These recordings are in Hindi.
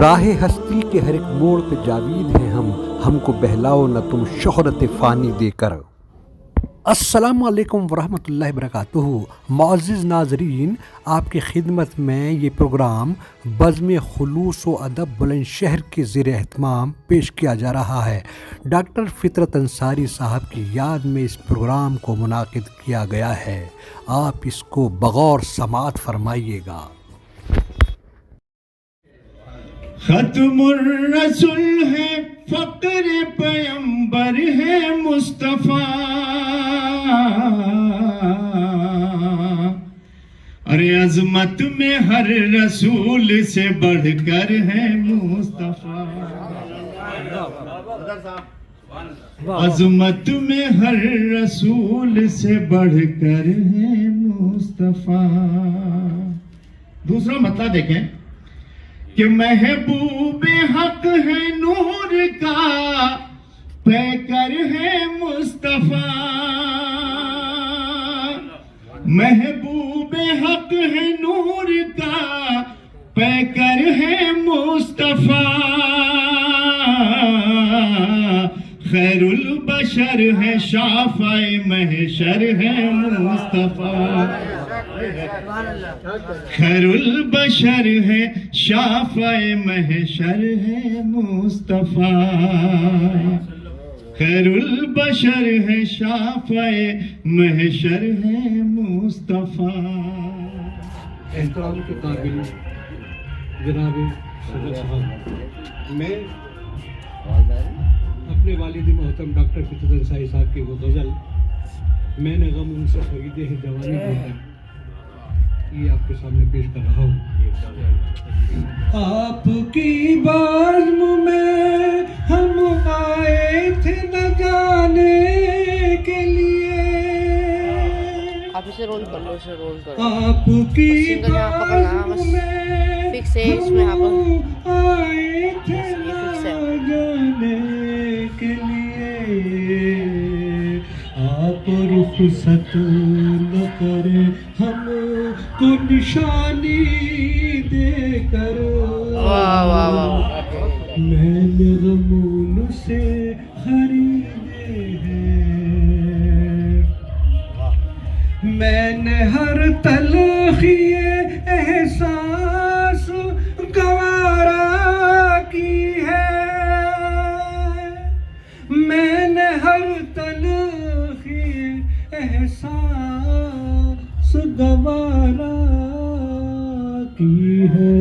राहे हस्ती के हर एक मोड़ पे जावीद हैं हम, हमको बहलाओ न तुम शोहरत फ़ानी देकर। अस्सलाम वालेकुम वरहमतुल्लाहि वबरकातुहू। मुअज़्ज़िज़ नाज़रीन, आपकी खिदमत में ये प्रोग्राम बज़्म खुलूस व अदब बुलंदशहर के ज़ेर एहतमाम पेश किया जा रहा है। डॉक्टर फ़ितरत अंसारी साहब की याद में इस प्रोग्राम को मुनाकिद किया गया है। आप इसको बगौर समाअत फरमाइएगा। खत्मुर रसूल है, फ़क्र पैगंबर है मुस्तफ़ा। अरे अज़मत में हर रसूल से बढ़कर है मुस्तफ़ा। अज़मत में हर रसूल से बढ़कर है मुस्तफ़ा। दूसरा मतलब देखें कि महबूब हक है नूर का, पैकर है मुस्तफ़ा। महबूब हक है नूर का, पैकर है मुस्तफ़ा। खैरुल बशर है, शाफ़ाए महशर है मुस्तफ़ा। खैरुल बशर है, शाफ़ाए महशर है मुस्तफ़ा। खैरुल बशर है, शाफ़ाए महशर है मुस्तफ़ा। एहतराम के काबिल जनाब सदर साहब, मैं अपने वालिद मोहतरम डॉक्टर फ़ितरत अंसारी साहब की वो गज़ल मैंने गम उनसे खरीदे हैं जवानी देकर, ये आपके सामने पेश कर रहा हूँ। आपकी बाज़्म में हम आए थे न जाने के लिए। आप इसे रोल कर लो, इसे रोल करो। आपकी सिंगल यहाँ पकड़ना, बस फिक्स है इसमें। यहाँ पर आए थे ये फिक्स है। जाने के लिए आप रुख़सत न करें हमको निशानी देकर। वाह वाह वाह। मैंने गमून से खरीदे हैं, मैंने हर तलख़िए एहसास गवारा की है। मैंने हर तलख़िए एहसास गवारा की है।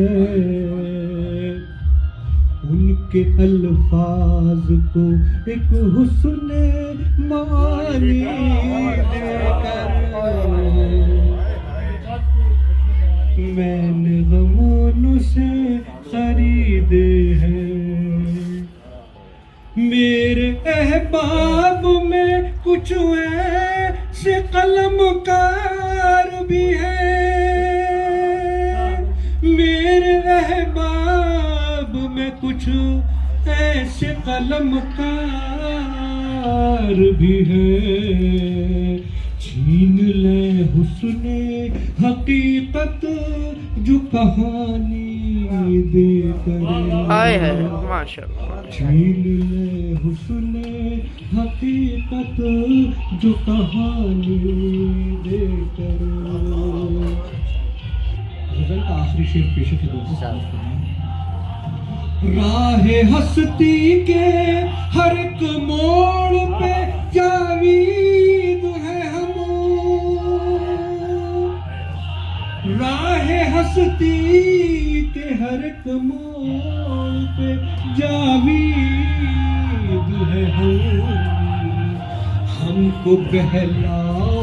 उनके अल्फाज को एक हुस्न मानी देकर मैंने गमों से खरीदे हैं। मेरे अहबाब में कुछ ऐसे कलमकार भी हैं। मेरे अहबाब में कुछ ऐसे कलमकार भी हैं। छीन ले हुस्ने हकीकत जो कहानी देकर। आए है माशाअल्लाह। छीन ले हुस्ने हकीकत जो कहानी देकर। गज़ल का आखिरी शेर पेश है दोस्तों। राहे हस्ती के हर एक मोड़ पे जावीद है हम। राहे हस्ती के हर एक मोड़ पे जावीद है हम। हमको बहलाओ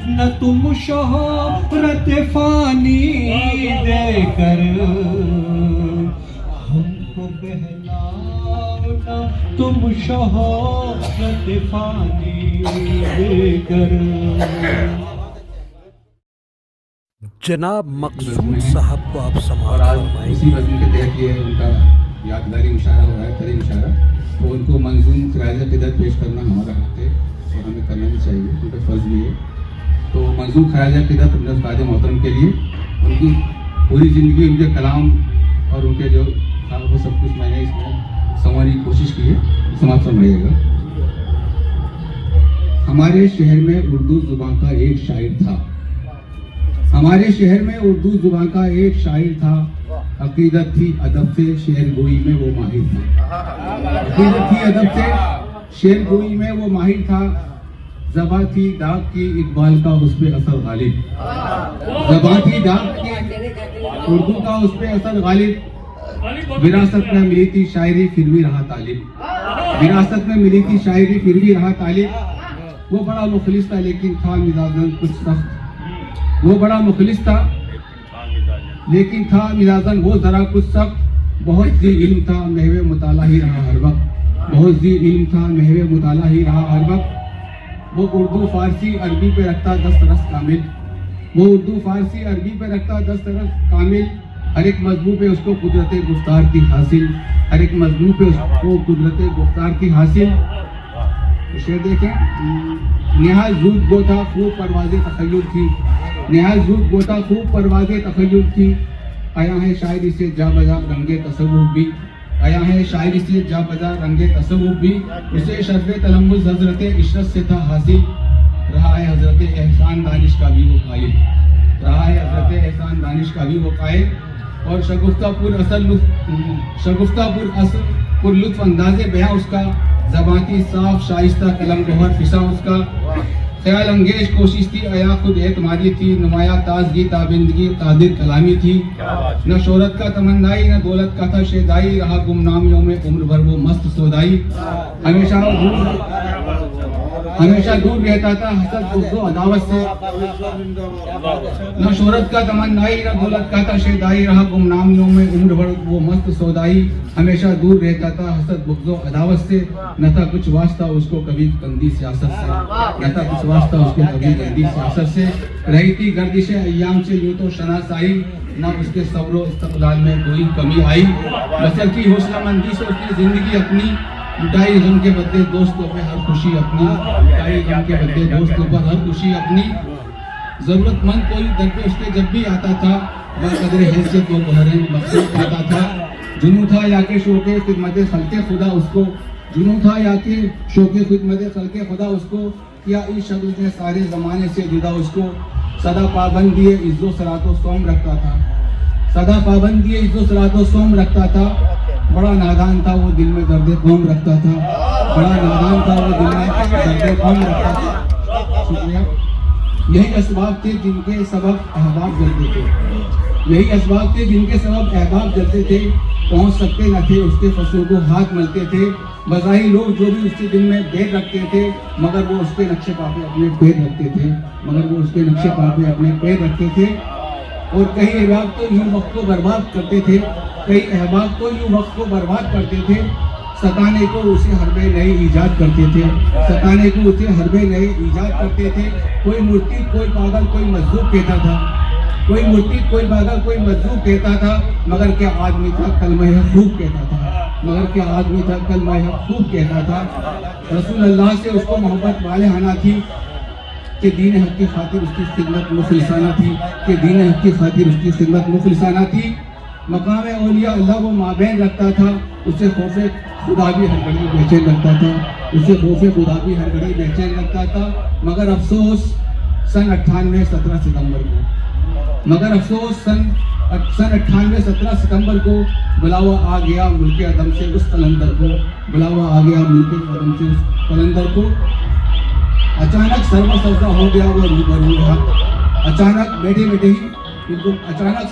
न तुम शोहरत फ़ानी देकर। हमको बहलाओ न तुम शोहरत फ़ानी देकर। जनाब मकसूद साहब को आप समाअत उसी फरमाएंगे। मज़मून के तहत ये उनका यादगारी मुशायरा हो रहा है, तरी मुशायरा। तो उनको मंजूम ख़राज अक़ीदत पेश करना हमारा हक़ है और हमें करना भी चाहिए, उनका फ़र्ज़ भी है। तो मंजूम ख़राज अक़ीदत अपने उस्ताद मोहतरम के लिए, उनकी पूरी ज़िंदगी उनके कलाम और उनके जो कोशिश की है, समाप्त फरमाइएगा। हमारे शहर में उर्दू जुबान का एक शायर था, हमारे शहर में उर्दू जुबान का एक शायर था। अकीदत थी अदब से शेर गोई में वो माहिर था, अकीदत थी अदब से शेर गोई में वो माहिर था। ज़बां थी दाग की इकबाल का उस पे असर गालिब, ज़बां थी दाग की उर्दू का उस पे असर गालिब। विरासत में मिली थी शायरी फिर भी रहा तालिब, विरासत में मिली थी शायरी फिर भी रहा तालिब। वो बड़ा मुखलिस था लेकिन था मिजाजन कुछ सख्त, वो बड़ा मुखलिस था लेकिन था मिजाजन वो जरा कुछ सख्त। बहुत जी इल्म था महवे मुताला ही रहा हर वक्त, बहुत जी इल्म था महवे मुताला ही रहा हर वक्त। वो उर्दू फारसी अरबी पे रखता 10 तरस कामिल, वो उर्दू फारसी अरबी पे रखता 10 तरस कामिल। हर एक मजमू पे उसको कुदरत गुफ्तार की हासिल, हर एक मजमू पे उसको कुदरत गुफ्तार की हासिल। शेर देखें, निहाल जूद गो था खूब परवाज़े तखय्युल थी, निहाल जूद गो था खूब परवाज़े तखय्युल थी। आया है शायरी से जा बजा रंगे तसव्वुफ भी, आया है शायरी से जा बजा रंगे तसव्वुफ भी। उसे शर्फ़े तलम्मुज़ हज़रत इशरत से था हासिल, रहा है हज़रत एहसान दानिश का भी वो कायल, रहा है हज़रत एहसान दानिश का भी वो कायल। और शगुफ्तापुर असल पुरलुत्फ़ अंदाज़े बयां उसका, ज़बाती साफ शाइस्ता कलम गौहर फिसा उसका। ख्याल अंगेज कोशिश थी अया खुद एतमादी थी, नुमाया ताजगी ताबिंदगी कादिर कलामी थी। न शोहरत का तमन्नाई न दौलत का था शेदाई, रहा गुमनामियों में उम्र भर वो मस्त सौदाई। हमेशा दूर रहता था हसद बुग़्ज़ व अदावत से, न शोहरत का तमन्नाई न दौलत का था शेदाई, रहा गुमनामियों में उम्र भर वो मस्त सौदाई। हमेशा दूर रहता था हसद बुग़्ज़ व अदावत से, न था कुछ वास्ता उसको कभी गंदी सियासत से, न था कुछ वास्ता उसको कभी गंदी सियासत से। रही थी गर्दिश अय्याम से यूं तो शनासाई, न उसके सब्र इस्तक़लाल में कोई कमी आई। बसर की हौसलामंदी से उसने जिंदगी अपनी, लुटाई गम के बदले दोस्तों पे हर खुशी अपनी, लुटाई गम के बदले दोस्तों पर हर खुशी अपनी। जरूरतमंद कोई दर पे उसके जब भी आता था, बक़द्र हैसियत वो बहरे मक़सूद पाता था। जुनून था या के शौक़े खिदमत खल्क़े खुदा उसको, जुनून था या के शौक़े खिदमत खल्क़े खुदा उसको। किया इस शख्स ने सारे ज़माने से जुदा उसको, सदा पाबंदी इज़्ज़ो सलातो सोम रखता था, सदा पाबंदी इज़्ज़ो सलातो सोम रखता था। बड़ा नादान था वो दिल में दर्द कौम रखता था, बड़ा नादान था वो दिल में दर्द कौम रखता था। शुक्रिया। यही असबाब थे जिनके सबब अहबाब जलते थे, यही असबाब थे जिनके सबब अहबाब जलते थे। पहुंच सकते न थे उसके फसलों को हाथ मलते थे, बज़ाहिर लोग जो भी उसके दिल में बैर रखते थे, मगर वो उसके नक्शे पापे अपने पैर रखते थे, मगर वो उसके नक्शे पापे अपने पैर रखते थे। और कई अहबाब तो यूं वक्त को बर्बाद करते थे, कई अहबाब तो यूं वक्त को बर्बाद करते थे। सताने को उसे हरबे नए ईजाद करते थे, सताने को उसे हरबे नए ईजाद करते थे। कोई मूर्ति कोई पागल कोई मजदूर कहता था, कोई मूर्ति कोई पागल कोई मजदूर कहता था, मगर क्या आदमी था कलमा हक खूब कहता था, मगर क्या आदमी था कलमा हक खूब कहता था। रसूल अल्लाह से उसको मोहब्बत वाले आना थी कि दीन हक की खातिर उसकी खिदमत मुखलिसाना थी, कि दीन हक की खातिर उसकी खिदमत मुखलिसाना थी। मकाम औलिया अल्लाह वो माबैन रखता था, उसे खौफे खुदा भी हर घड़ी बेचैन रखता था, उसे खौफे खुदा भी हर घड़ी बेचैन रखता था। मगर अफसोस सन 98 17 सितंबर को, मगर अफसोस सन 98 17 सितंबर को बुलावा आ गया मुल्क अदम से उस कलंदर को, बुलावा आ गया मुल्क अदम से उस कलंदर को। अचानक सर्वसज्जा हो गया वो रूबरू हक, अचानक बैठे बैठे ही बिल्कुल अचानक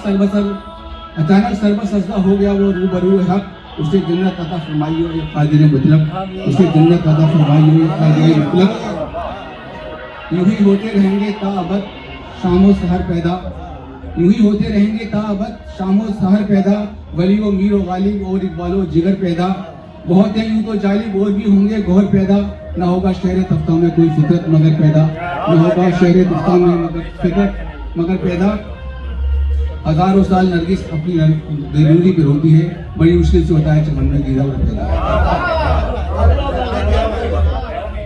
सर्वसज्जा हो गया वो रूबरू हक। उसे जन्नत अता फरमाई हो कादिर मुतलक, उसे जन्नत अता फरमाई हो कादिर मुतलक। यूं ही होते रहेंगे ताअबद शामो सहर पैदा, यूं ही होते रहेंगे ताअबद शामो सहर पैदा। वलियो मीरो गालिब और इकबालो जिगर पैदा, बहुत है यूं तो जालिब और भी होंगे गौहर पैदा। न होगा शहर तफ्ता में कोई फितरत मगर पैदा, न होगा शहर तफ्ता में मगर फितरत मगर पैदा। हजारों साल नरगिस अपनी बेरूरी पे रोती है, बड़ी मुश्किल से होता है चमन में गिरा हुआ पैदा।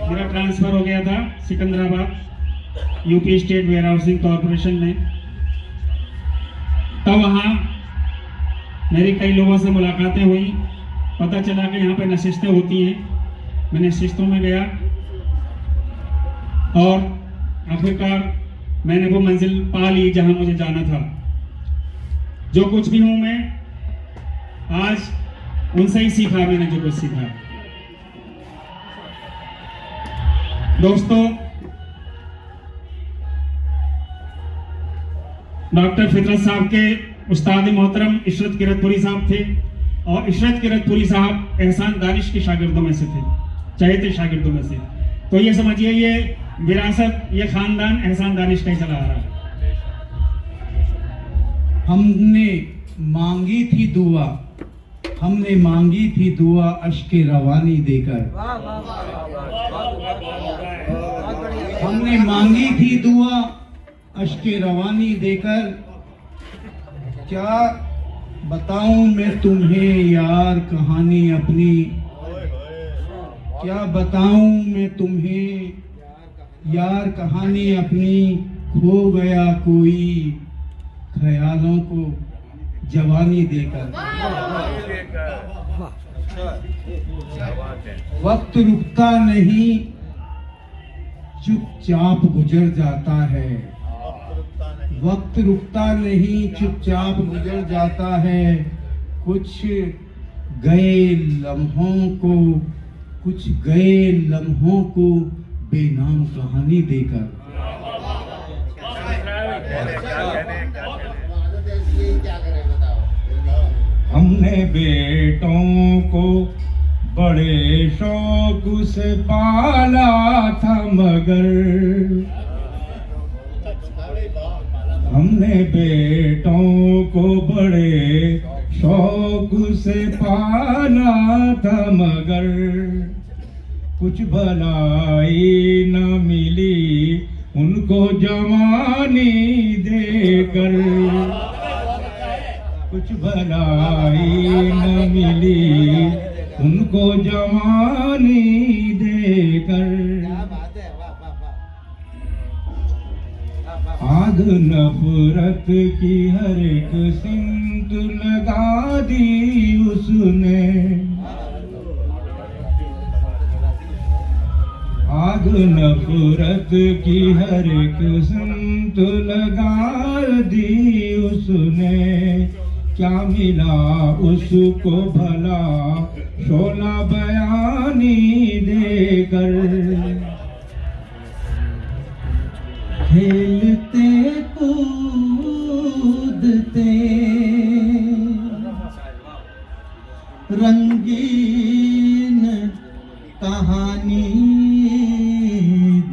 मेरा ट्रांसफर हो गया था Sikandarabad UP state warehousing corporation में, तब वहाँ मेरी कई लोगों से मुलाकातें हुई पता चला कि यहाँ पे नशिस्तें होती हैं। मैंने नशिस्तों में गया और आखिरकार मैंने वो मंजिल पा ली जहाँ मुझे जाना था। जो कुछ भी हूँ मैं आज उनसे ही सीखा, मैंने जो कुछ सीखा। दोस्तों, डॉक्टर फितरत साहब के उस्ताद मोहतरम इशरत किरतपुरी साहब थे और इशरत किरतपुरी साहब एहसान दानिश के शागिर्दों में से थे, चहेते शागिर्दों में से। तो ये समझिए ये विरासत, ये खानदान एहसान दानिश का ही चला आ रहा है। हमने मांगी थी दुआ, हमने मांगी थी दुआ अश्के रवानी देकर। हमने मांगी थी दुआ अश्के रवानी देकर। क्या बताऊं मैं तुम्हें यार कहानी अपनी, क्या बताऊं मैं तुम्हें यार कहानी अपनी। खो गया कोई ख्यालों को जवानी देकर। वक्त रुकता नहीं, चुपचाप गुजर जाता है। वक्त रुकता नहीं, चुपचाप गुजर जाता है। कुछ गए लम्हों को बेनाम कहानी देकर। हमने बेटों को बड़े शौक से पाला था, मगर हमने बेटों को बड़े शौक से पाला था, मगर कुछ भलाई न मिली उनको जवानी देकर। कुछ भलाई न मिली उनको जवानी देकर। आग नफरत की हर एक सिंत लगा दी उसने। आग नफरत की हर एक सिंत लगा दी उसने। क्या मिला उसको भला शोला बयानी देकर। खेलते कूदते रंगीन कहानी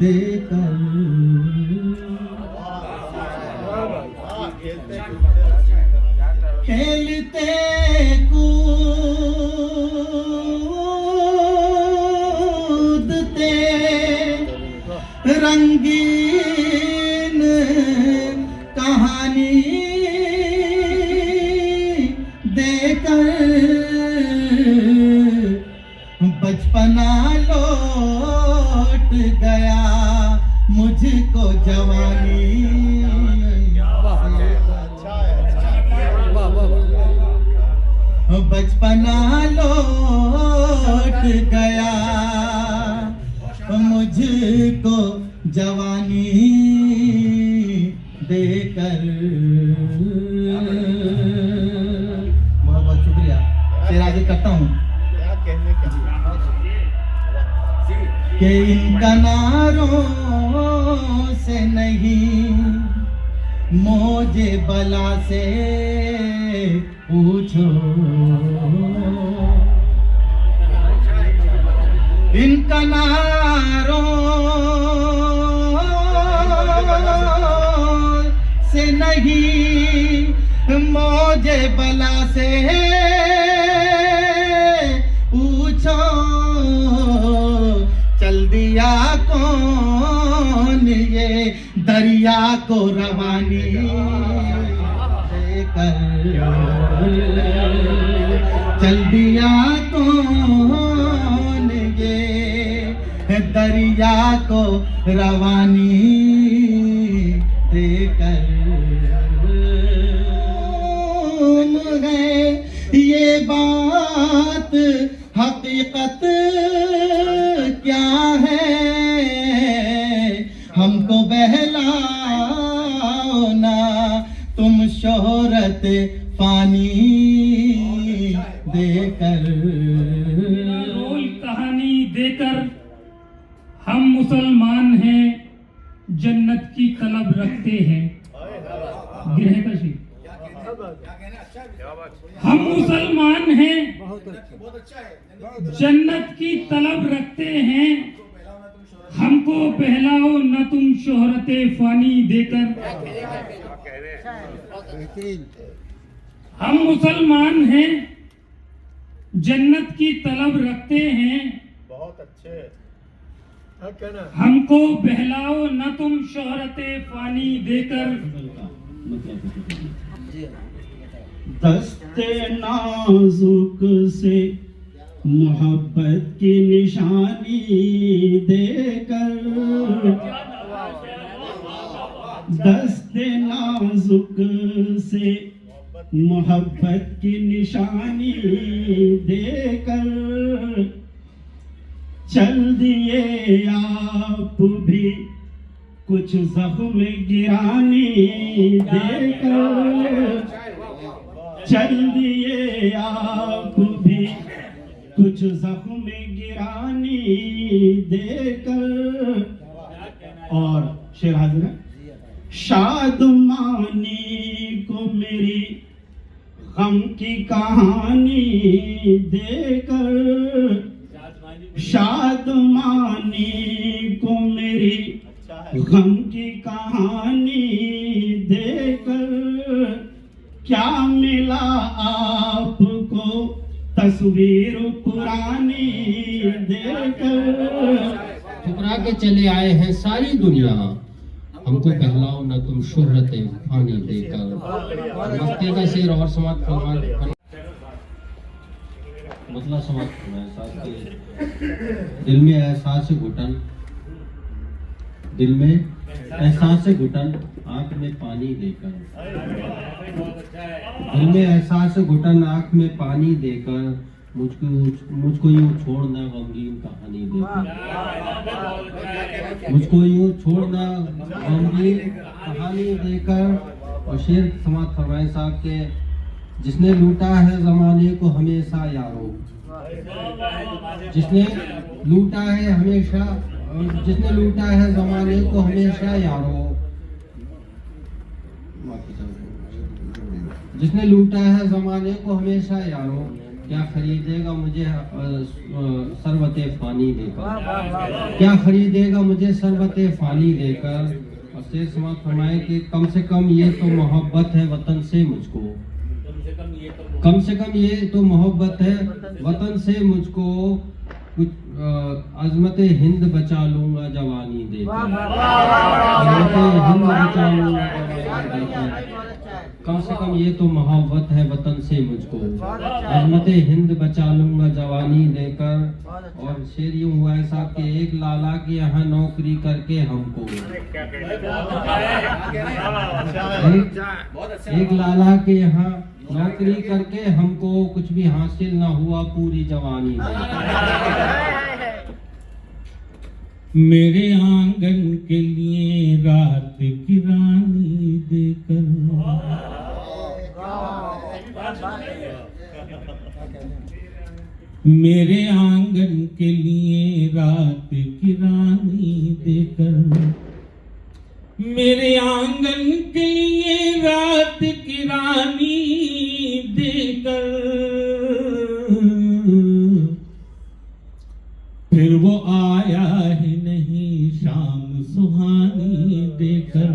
देकर। खेलते कूदते रंगीन कहानी देकर। बचपना लौट गया मुझको जवानी। बचपना लौट गया मुझको जवानी देकर। बहुत बहुत शुक्रिया। फिर आगे करता हूँ कि इन किनारों से नहीं मौजे बला से पूछो। इन किनारों से नहीं मौजे बला से पूछो। चल दिया कौन ये दरिया को रवानी देकर। चल दिया कौन ये दरिया को रवानी देकर। है ये बात बात हकीकत क्या है, हमको बहलाओ ना तुम शोहरत फानी देकर। रोल कहानी देकर हम मुसलमान हैं, जन्नत की तलब रखते हैं। गिरह का शेर। हम मुसलमान हैं, जन्नत की तलब रखते हैं, हमको बहलाओ न तुम शोहरत फानी देकर। हम मुसलमान हैं, जन्नत की तलब रखते हैं, हमको बहलाओ न तुम शोहरत फानी देकर। दस्ते नाजुक से मोहब्बत की निशानी देकर, दस्ते नाजुक से मोहब्बत की निशानी देकर, चल दिए आप भी कुछ जख्म गिरानी देकर, चल दिए आप भी कुछ जख्म गिरानी देकर। और शेर हाजिर है। शादमानी को मेरी गम की कहानी देकर, शादमानी को मेरी गम की कहानी देकर, क्या मिला आपको तस्वीर पुरानी देकर। ठुकरा के चले आए हैं सारी दुनिया, हमको बहलाओ न तुम शोहरत फानी देकर। मक्के का शेर और समाप्त फरमाएं। मतलब समाप्त साहब के दिल में एहसास से घुटन, दिल में एहसास से घुटन, आंख में पानी देकर। दिल में एहसास से घुटन, आंख में पानी देकर, मुझको यूं छोड़ना गमगीन कहानी देकर। मुझको यूं छोड़ना गमगीन कहानी देकर। और शेर समाप्त फरमाए साहब के, जिसने लूटा है जमाने को हमेशा यारो, जिसने लूटा है हमेशा, जिसने लूटा है जमाने को हमेशा यारो, जिसने लूटा है जमाने को हमेशा यारो, क्या खरीदेगा मुझे सरबते फानी देकर। क्या खरीदेगा मुझे सरबते फानी देकर। और शेर समाप्त फरमाए कि कम से कम ये तो मोहब्बत है वतन से मुझको, कम से कम ये तो मोहब्बत है वतन से मुझको, कुछ अजमत हिंद बचा लूंगा जवानी देकर। अजमत हिंद बचा लूंगा जवानी देकर, कम से कम ये तो मोहब्बत है वतन से मुझको, अजमत हिंद बचा लूंगा जवानी देकर। और शेर यूं हुआ है साहब कि एक लाला के यहाँ नौकरी करके हमको, एक लाला के यहाँ नौकरी करके हमको कुछ भी हासिल ना हुआ पूरी जवानी में। मेरे आंगन के लिए रात की रानी देकर, मेरे आंगन के लिए रात की रानी देकर, मेरे आंगन के लिए रात की रानी देकर, फिर वो आया ही नहीं शाम सुहानी देकर,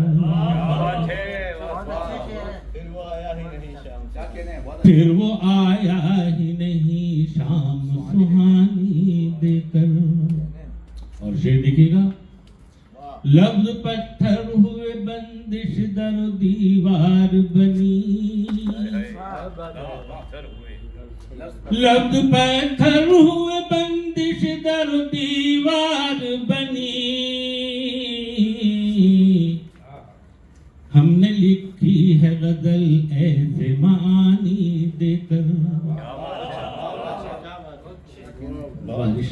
फिर वो आया ही नहीं शाम सुहानी देकर। और शेर देखिएगा, लफ्ज पत्थर हुए बंदिश दर दीवार बनी, लफ्ज पत्थर हुए बंदिश दर दीवार बनी, हमने लिखी है गजल ऐसे मानी देकर, बारिश।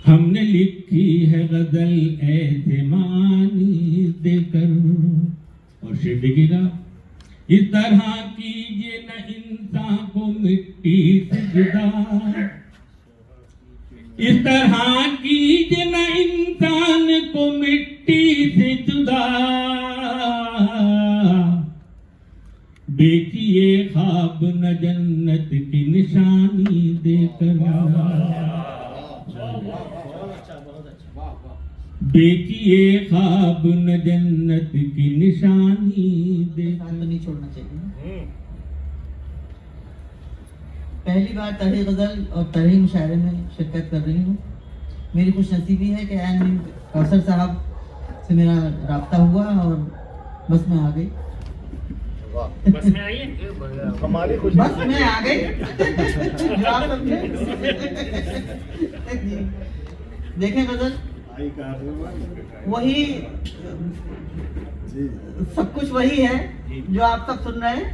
हमने लिखी है गजल एतमानी देकर, और शेर देखिएगा, इस तरह कीजिए न इंसान को मिट्टी से जुदा, इस तरह कीजिए न इंसान को मिट्टी से जुदा, देखिए ख्वाब न जन्नत की निशानी देकर, देखिए ख्वाब न जन्नत की निशानी देकर। नहीं छोड़ना चाहिए। पहली बार तरह गजल और तरह मुशायरे में शिरकत कर रही हूँ। मेरी खुशनसीबी है कि ऐन में कौसर साहब से मेरा राब्ता हुआ और बस में आ गई। बस में आइए, हमारी बस में आ गई। देखें गजल वही, सब कुछ वही है जो आप सब सुन रहे हैं।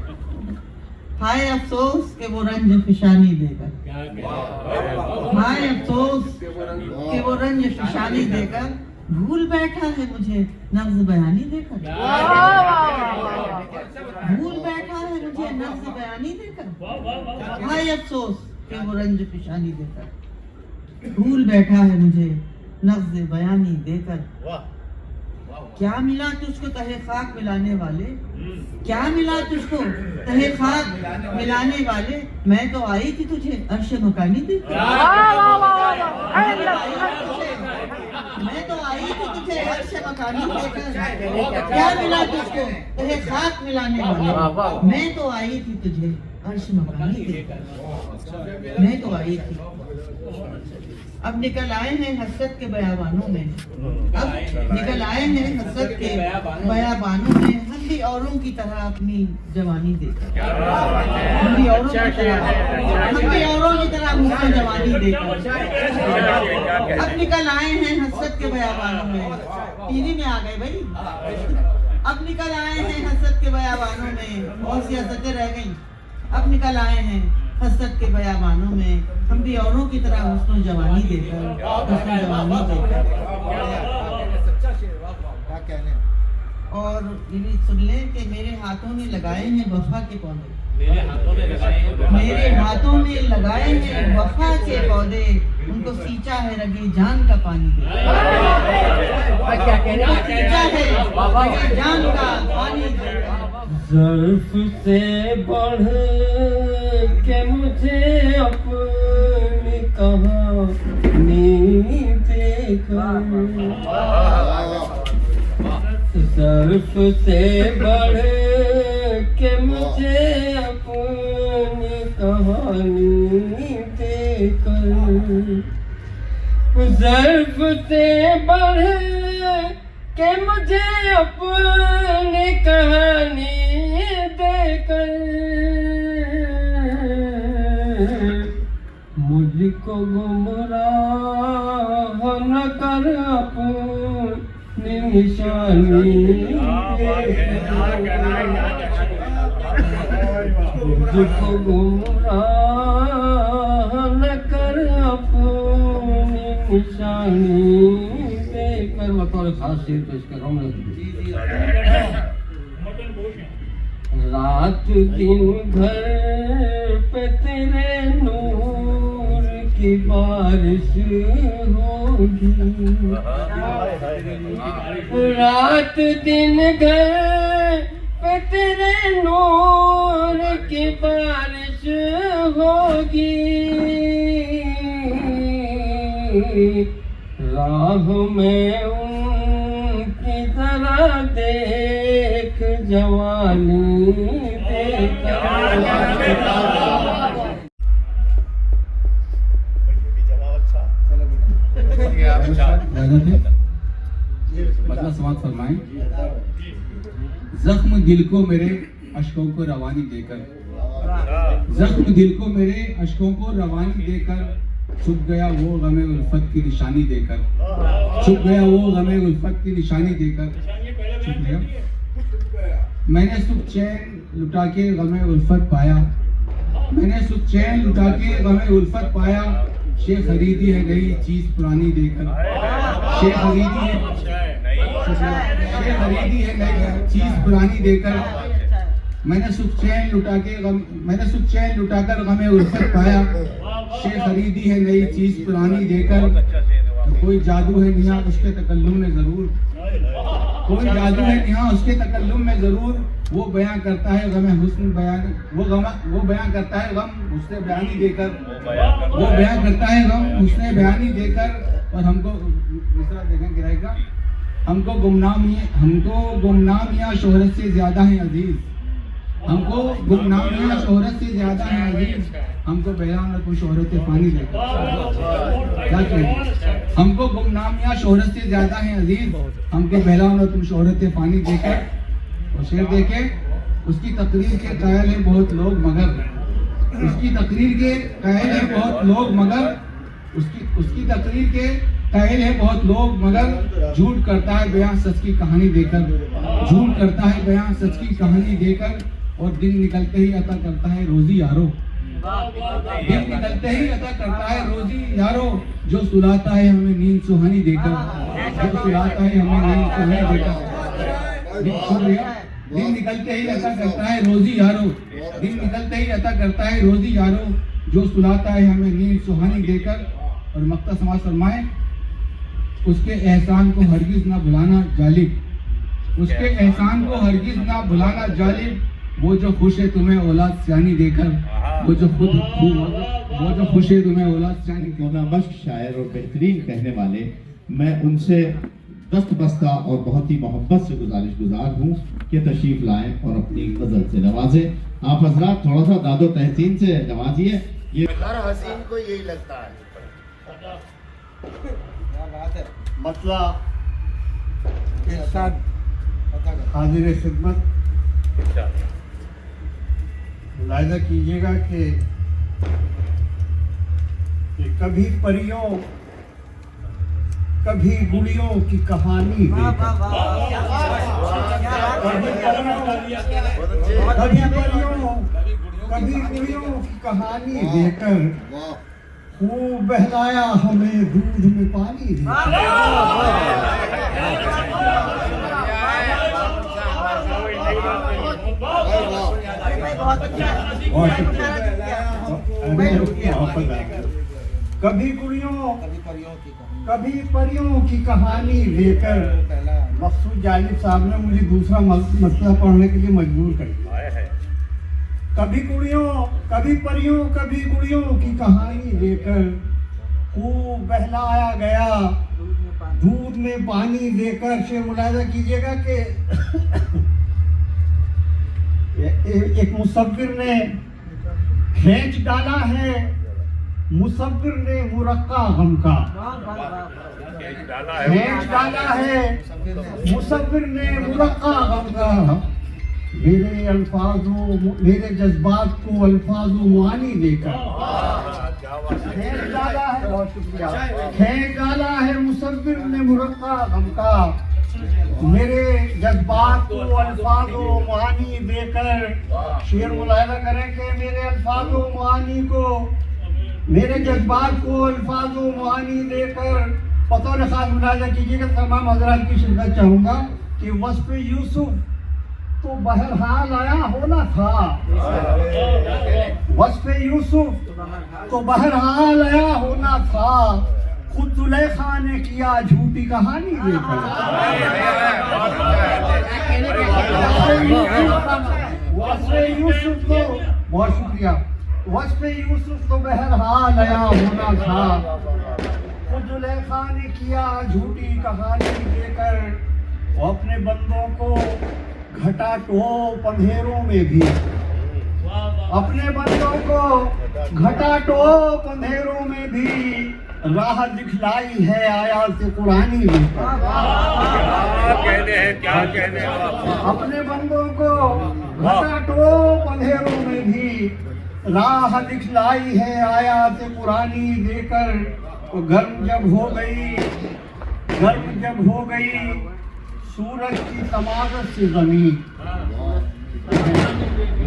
हाय अफसोस के वो रंज फिशानी देकर, हाय अफसोस के वो रंज फिशानी देकर, भूल बैठा है मुझे नफ्ज बयानी देकर, भूल बैठा है मुझे नफ्ज बयानी देकर, हाय अफसोस के वो रंज फिशानी देकर, भूल बैठा है मुझे नफ्ज बयानी देकर। क्या मिला तुझको तहे खाक मिलाने वाले, क्या मिला तुझको तहे खाक मिलाने वाले, मैं तो आई थी तुझे अर्श मकानी देकर, मैं तो आई थी तुझे अर्श मकानी देकर। क्या मिला तुझको तहे खाक मिलाने वाले, मैं तो आई थी तुझे अर्श मकानी देकर, मैं तो आई थी। अब निकल आए हैं हसरत के बयाबानों में, अब निकल आए हैं हसरत के बयाबानों में, हम भी औरों की तरह अपनी जवानी देकर, हम भी औरों की तरह, हम भी औरों की तरह अपनी जवानी देकर। अब निकल आए हैं हसरत के बयाबानों में, टीवी में आ गए भाई। अब निकल आए हैं हसरत के बयाबानों में, और सियासतें रह गई। अब निकल आए हैं हसरत के बयाबानों में, हम भी औरों की तरह हुस्न जवानी देकर, हुस्न जवानी देकर। और ये भी सुन लें कि मेरे हाथों में लगाए हैं वफा के पौधे, मेरे हाथों में लगाए हैं वफा के पौधे, उनको सींचा है रगे जान का पानी, क्या कहना, सींचा है रगे जान का पानी। ज़र्फ़ से बढ़ के मुझे अपनी कहानी देकर, ज़र्फ़ से बढ़ के मुझे अपनी कहानी देकर, ज़र्फ़ से बढ़ के मुझे अपनी कहानी देकर, मुझको गुमराह न कर अपनी निशानी मुझको गुमराह न कर अपनी निशानी देकर। मैं तो खास शेर पेश कर रहा हूँ। रात दिन घर पे तेरे नूर की बारिश होगी, रात दिन घर पे तेरे नूर की बारिश होगी, राह में उनकी तरह देख जवानी मतलब समाज फरमाएं। जख्म दिल को मेरे अश्कों को रवानी देकर, जख्म दिल को मेरे अश्कों को रवानी देकर, छुप गया वो गमे उल्फत की निशानी देकर, छुप गया वो गमे उल्फत की निशानी देकर, छुप गया। मैंने सुख चैन लुटा के गमे उल्फत पाया, मैंने सुख चैन लुटा के गमे उल्फत पाया, शेख खरीदी है नई चीज पुरानी देकर, शेख खरीदी है नई चीज पुरानी देकर, मैंने सुख चैन लुटाकर गमे उल्फत पाया, शेख खरीदी है नई चीज पुरानी देकर। तो कोई जादू है निहा उसके तकल्लुम में जरूर, कोई जादू है निहा उसके तकल्लुम में जरूर, वो बयां करता है गम हुस्न बयान, वो बयां करता है गम हुस्न बयानी देकर, वो बयां करता है गम हुस्न बयानी देकर। और हमको मिसरा देखें गिराई का, हमको गुमनाम या शोहरत से ज्यादा है अजीज, हमको गुमनाम या शोहरत से ज्यादा है अजीज, हमको बयान और कोई शोहरत पानी देकर। क्या कहें, हमको गुमनाम या शोहरत से ज्यादा है अजीज, हमको बहलाओ ना तुम शोहरत पानी देकर। और शेर देखे, उसकी तकरीर के कायल है बहुत लोग मगर, उसकी तकरीर के कायल है बहुत लोग मगर, उसकी तकरीर के कायल है बहुत लोग मगर, झूठ करता है बयां सच की कहानी देकर, झूठ करता है बयां सच की कहानी देकर। और दिन निकलते ही अता करता है रोजी यारो, दिन निकलते ही अता करता है रोजी यारो, जो सुलाता है हमें नींद सुहानी देकर, जो सुलाता है हमें नींद सुहानी देकर। दिन निकलते ही अता करता है रोजी यारो, दिन निकलते ही अता करता है रोजी यारो, जो सुलाता है हमें नींद सुहानी देकर। और मक्ता समाज फरमाए, उसके एहसान को हरगिज ना भुलाना जालिब, उसके एहसान को हरगिज ना भुलाना जालिब, वो जो खुश है तुम्हें औलाद सियानी देकर, वो जो खुश है तुम्हें औलाद सियानी देकर। मश्क शायर और बेहतरीन कहने वाले, मैं उनसे दस्त बस्ता और बहुत ही मोहब्बत से गुजार हूँ कि तशरीफ लाएं और अपनी गजल से नवाजें। आप हजरात थोड़ा सा दादो तहसीन से नवाजिए। ये हर हसीन को यही लगता है। मतला इरशाद हाजिर खिदमत मुलाहिजा कीजिएगा कि कभी परियों कभी गुड़ियों की कहानी कभी गुड़ियों की कहानी देकर खूब बहलाया हमें दूध में पानी कभी परियों की कहानी लेकर मकसूद जालिब साहब ने मुझे दूसरा मसला पढ़ने के लिए मजबूर कर दिया। कभी परियों कभी गुड़ियों की कहानी लेकर खूब बहलाया गया दूध में पानी देकर। से मुलाहिजा कीजिएगा कि एक मुसव्विर ने खींच डाला है, मुसव्विर ने मुरक्का गम का खींच डाला है, मुसव्विर ने मुरक्का गम का। मेरे जज्बात को अल्फाजों मुआनी देकर खींच डाला है मुसव्विर ने मुरक्का गम का। मेरे जज्बात को अल्फाजों मुआनी देकर। शेर मुलाहिजा करें कि मेरे अल्फाजों मुआनी को, मेरे जज्बात को अल्फाजों मुआनी देकर। बतौर खास मुलाहिजा कीजिएगा, तमाम हज़रात की शिरकत चाहूँगा कि वस्फ़ यूसुफ तो बहरहाल आया होना था, वस्फ़ यूसुफ तो बहरहाल आया होना था, खुद जुलेखा ने किया झूठी कहानी देकर। वस्फ़ यूसुफ तो, बहुत शुक्रिया, वस्फ़ यूसुफ तो बहरहाल आया होना था, खुद जुलेखा ने किया झूठी कहानी देकर। वो अपने बंदों को घटा टोप अंधेरों में भी, अपने बंदों को घटा टोप अंधेरों में भी राह दिखलाई है आयात कुरानी में। अपने बंदों को घटा टोप अंधेरों में भी राह दिखलाई है आयात कुरानी देकर। तो गर्म जब हो गई सूरज की तमाज़त से ज़मीन,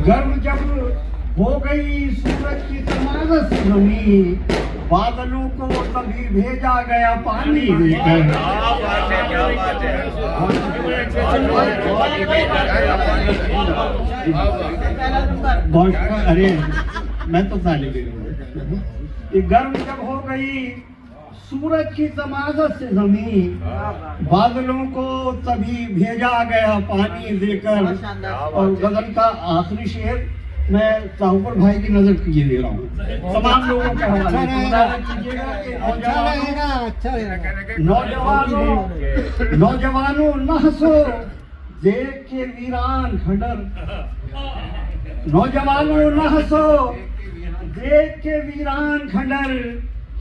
गर्म जब हो गई सूरज की तमाज़त से ज़मीन, बादलों को तभी भेजा गया पानी देकर। अरे मैं तो ताली दे रहा हूँ। ये गर्म जब हो गई सूरज की तमाज़त से जमीन, बादलों को तभी भेजा गया पानी देकर। और गजल का आखिरी शेर मैं साहूपुर भाई की नजर किए दे रहा हूँ तमाम लोगों के हवाले। नौजवानों न हंसो देख के वीरान खंडर, नौजवानों न हंसो देख के वीरान खंडर,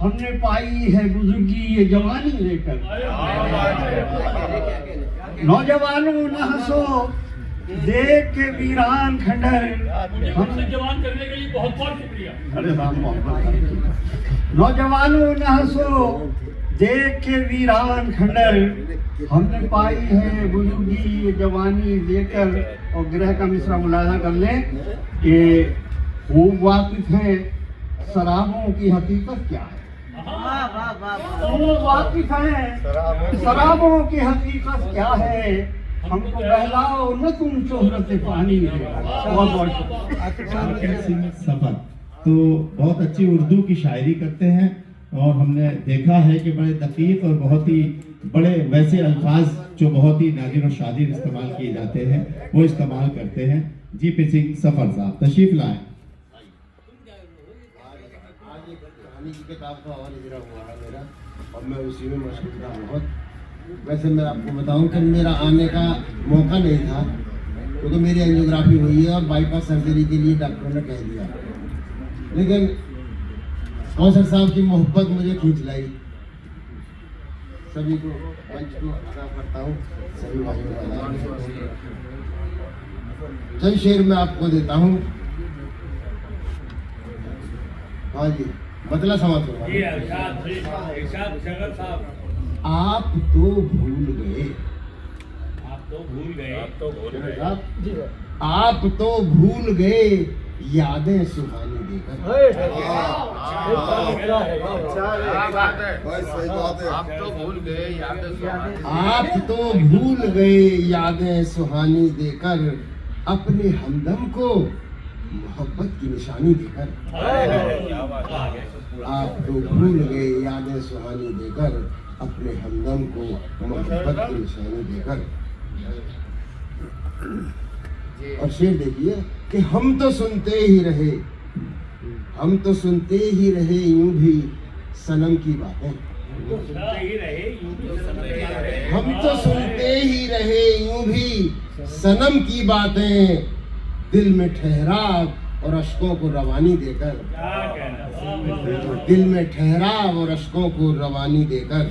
हमने पाई है बुजुर्गी ये जवानी लेकर। नौजवानों न हंसो देख के वीरान खंडर, हमसे जवान करने के लिए बहुत बहुत शुक्रिया। अरे राम मोहम्मद। नौजवानों न हंसो देख के वीरान खंडर, हमने पाई है बुजुर्गी ये जवानी लेकर। और ग्रह का मिसरा मुलाजा कर लें कि खूब वाकिफ है शराबों की हकीकत क्या है। खूब वाकिफ है शराबों की हकीकत क्या है, हमको बहलाओ न तुम शोहरत पानी। सफर तो बहुत अच्छी उर्दू की शायरी करते हैं और हमने देखा है कि बड़े दकीक और बहुत ही बड़े वैसे अल्फाज जो बहुत ही नादिर और शादिर इस्तेमाल किए जाते हैं वो इस्तेमाल करते हैं। जी पी सिंह सफर साहब तशरीफ लाएं। कहानी की किताब का हवाला गिरा हुआ है मेरा और मैं उसी में मशगूल था बहुत। वैसे मैं आपको बताऊं कि मेरा आने का मौका नहीं था क्योंकि मेरी एंजियोग्राफी हुई है और बाईपास सर्जरी के लिए डॉक्टरों ने कह दिया, लेकिन कौसर साहब की मोहब्बत मुझे खींच लाई। सभी को मंच को अदा करता हूँ, सभी भाइयों को अदा करता हूँ। चंद शेर मैं आपको देता हूँ। हाँ जी, बतला समाज आप तो भूल गए, आप तो भूल गए यादें सुहानी देकर। आप तो भूल गए यादें सुहानी देकर, अपने हमदम को मोहब्बत की निशानी देकर। आप तो भूल गए यादें सुहानी देकर, अपने हमदम को मोहब्बत की निशानी देकर। और शेर देखिए कि हम तो सुनते ही रहे, हम तो सुनते ही रहे यूं भी सनम की बातें। हम तो सुनते ही रहे यूं भी सनम की बातें, दिल में ठहराव और अश्कों को रवानी देकर। दिल में ठहराव और अश्कों को रवानी देकर।